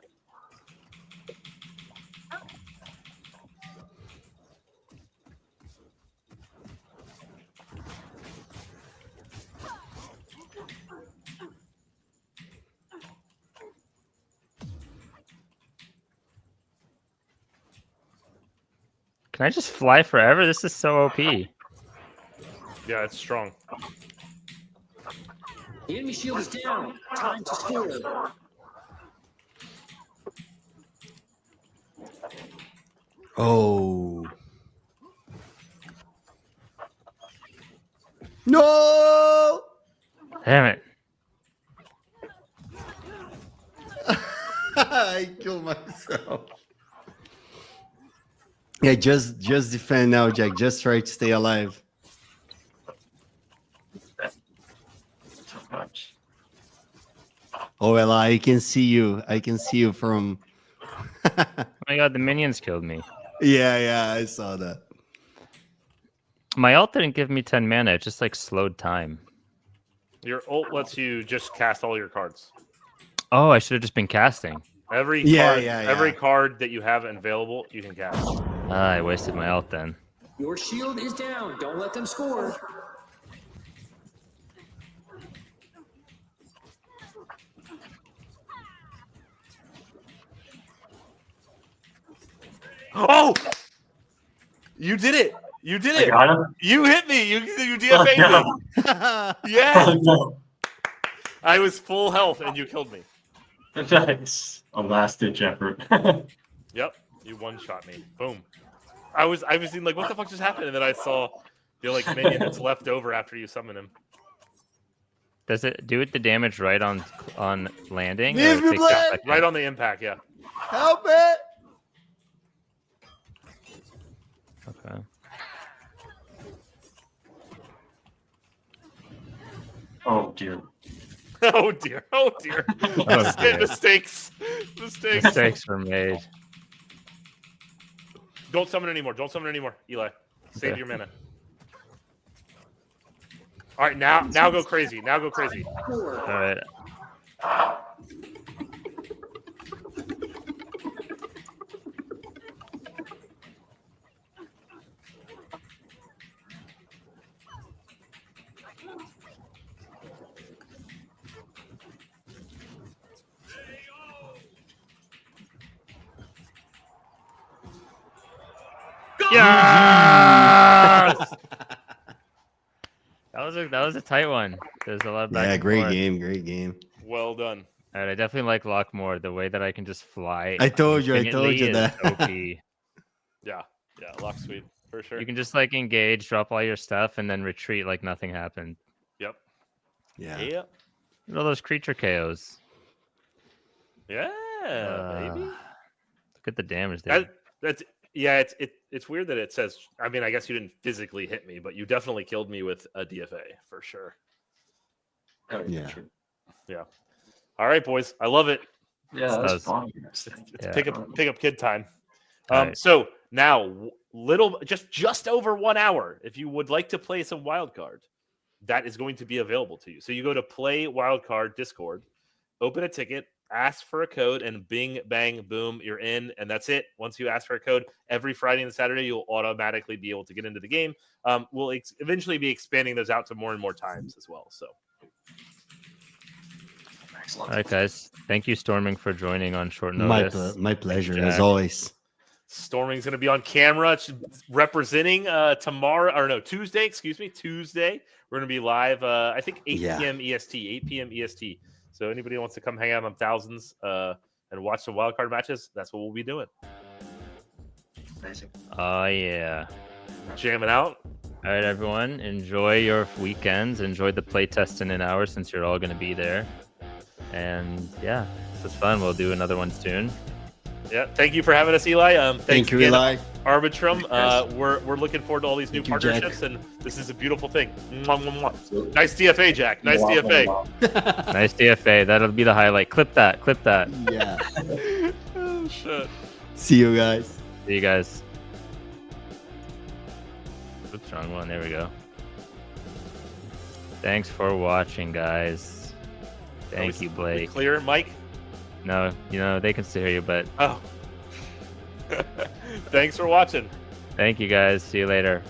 A: Can I just fly forever? This is so OP.
B: Yeah, it's strong.
F: The enemy shield is down. Time to score.
C: Oh. No.
A: Damn it.
C: I killed myself. Yeah, just defend now, Jack. Just try to stay alive.
E: So much.
C: Oh, well, I can see you. I can see you from.
A: Oh my god, the minions killed me.
C: Yeah, I saw that.
A: My ult didn't give me 10 mana. It just like slowed time.
B: Your ult lets you just cast all your cards.
A: Oh, I should have just been casting.
B: Every
C: Yeah,
B: card,
C: yeah,
B: every
C: yeah.
B: card that you have available, you can cast.
A: Ah, I wasted my ult then.
F: Your shield is down. Don't let them score.
B: Oh! You did it! You did
E: I
B: it!
E: got him.
B: You hit me! You
E: Oh,
B: DFA'd
E: no.
B: me! Yeah!
E: Oh, no.
B: I was full health and you killed me.
E: Nice. A last ditch effort.
B: Yep, you one-shot me. Boom. I was thinking, like, what the fuck just happened? And then I saw the like minion that's left over after you summon him.
A: Does it do it the damage right on landing? or
C: Leave
A: it
C: me,
A: takes a
C: Blake!
A: second?
B: Right on the impact, yeah.
C: Help me!
A: Okay.
E: Oh dear.
B: Oh dear. Oh dear.
A: Oh, dear.
B: Mistakes. Mistakes.
A: Mistakes were made.
B: Don't summon anymore. Don't summon anymore, Eli. Save
A: Okay.
B: your mana. All right, now go crazy. Now go crazy.
A: All right. Yes! That was a tight one. There's a lot of back
C: Yeah,
A: and
C: great
A: forth.
C: game, great game.
B: Well done.
A: All right, I definitely like Lock more. The way that I can just fly.
C: I told you
A: infinitely is
C: that.
B: Yeah.
A: OP.
B: Yeah. Lock sweet for sure.
A: You can just like engage, drop all your stuff, and then retreat like nothing happened.
B: Yep.
C: Yeah.
B: Yeah.
A: Look at all those creature KOs.
B: Yeah, baby.
A: Look at the damage there.
B: That's it's weird that it says. I mean, I guess you didn't physically hit me, but you definitely killed me with a DFA for sure.
E: Oh,
C: Yeah.
E: True.
B: Yeah. All right, boys. I love it.
E: Yeah,
A: That
E: that's
A: was-
E: fun.
B: It's
A: Yeah.
B: pick up kid time.
A: All right.
B: So now, just over 1 hour. If you would like to play some Wildcard, that is going to be available to you. So you go to Play Wildcard Discord, open a ticket, ask for a code, and bing, bang, boom, you're in, and that's it. Once you ask for a code, every Friday and Saturday, you'll automatically be able to get into the game. We'll eventually be expanding those out to more and more times as well. So
E: Excellent.
A: All right, guys. Thank you, Storming, for joining on short
C: My,
A: notice.
C: my pleasure,
A: Jack.
C: as always.
B: Storming's going to be on camera representing Tuesday. Excuse me, Tuesday. We're going to be live. I think 8
C: Yeah.
B: p.m. EST. 8 p.m. EST. So anybody who wants to come hang out on Thousands and watch some wildcard matches, that's what we'll be doing.
E: Amazing.
A: Oh, yeah.
B: Jamming out.
A: All right, everyone. Enjoy your weekends. Enjoy the playtest in an hour since you're all going to be there. And yeah, this was fun. We'll do another one soon.
B: Yeah. Thank you for having us, Eli.
C: Thank you,
B: again,
C: Eli.
B: Arbitrum.
E: Thanks.
B: We're looking forward to all these new
C: Thank you, Jack.
B: partnerships, and this is a beautiful thing. Mwah, mwah, mwah. Nice DFA, Jack. Nice DFA.
A: Nice DFA. That'll be the highlight. Clip that. Clip that.
C: Yeah.
B: Oh shit.
C: See you guys.
A: See you guys. Oops, wrong one. There we go. Thanks for watching, guys. Thank you, Blake.
B: Clear, Mike.
A: No, they can still hear you, but
B: Oh. Thanks for watching.
A: thank you, guys. See you later.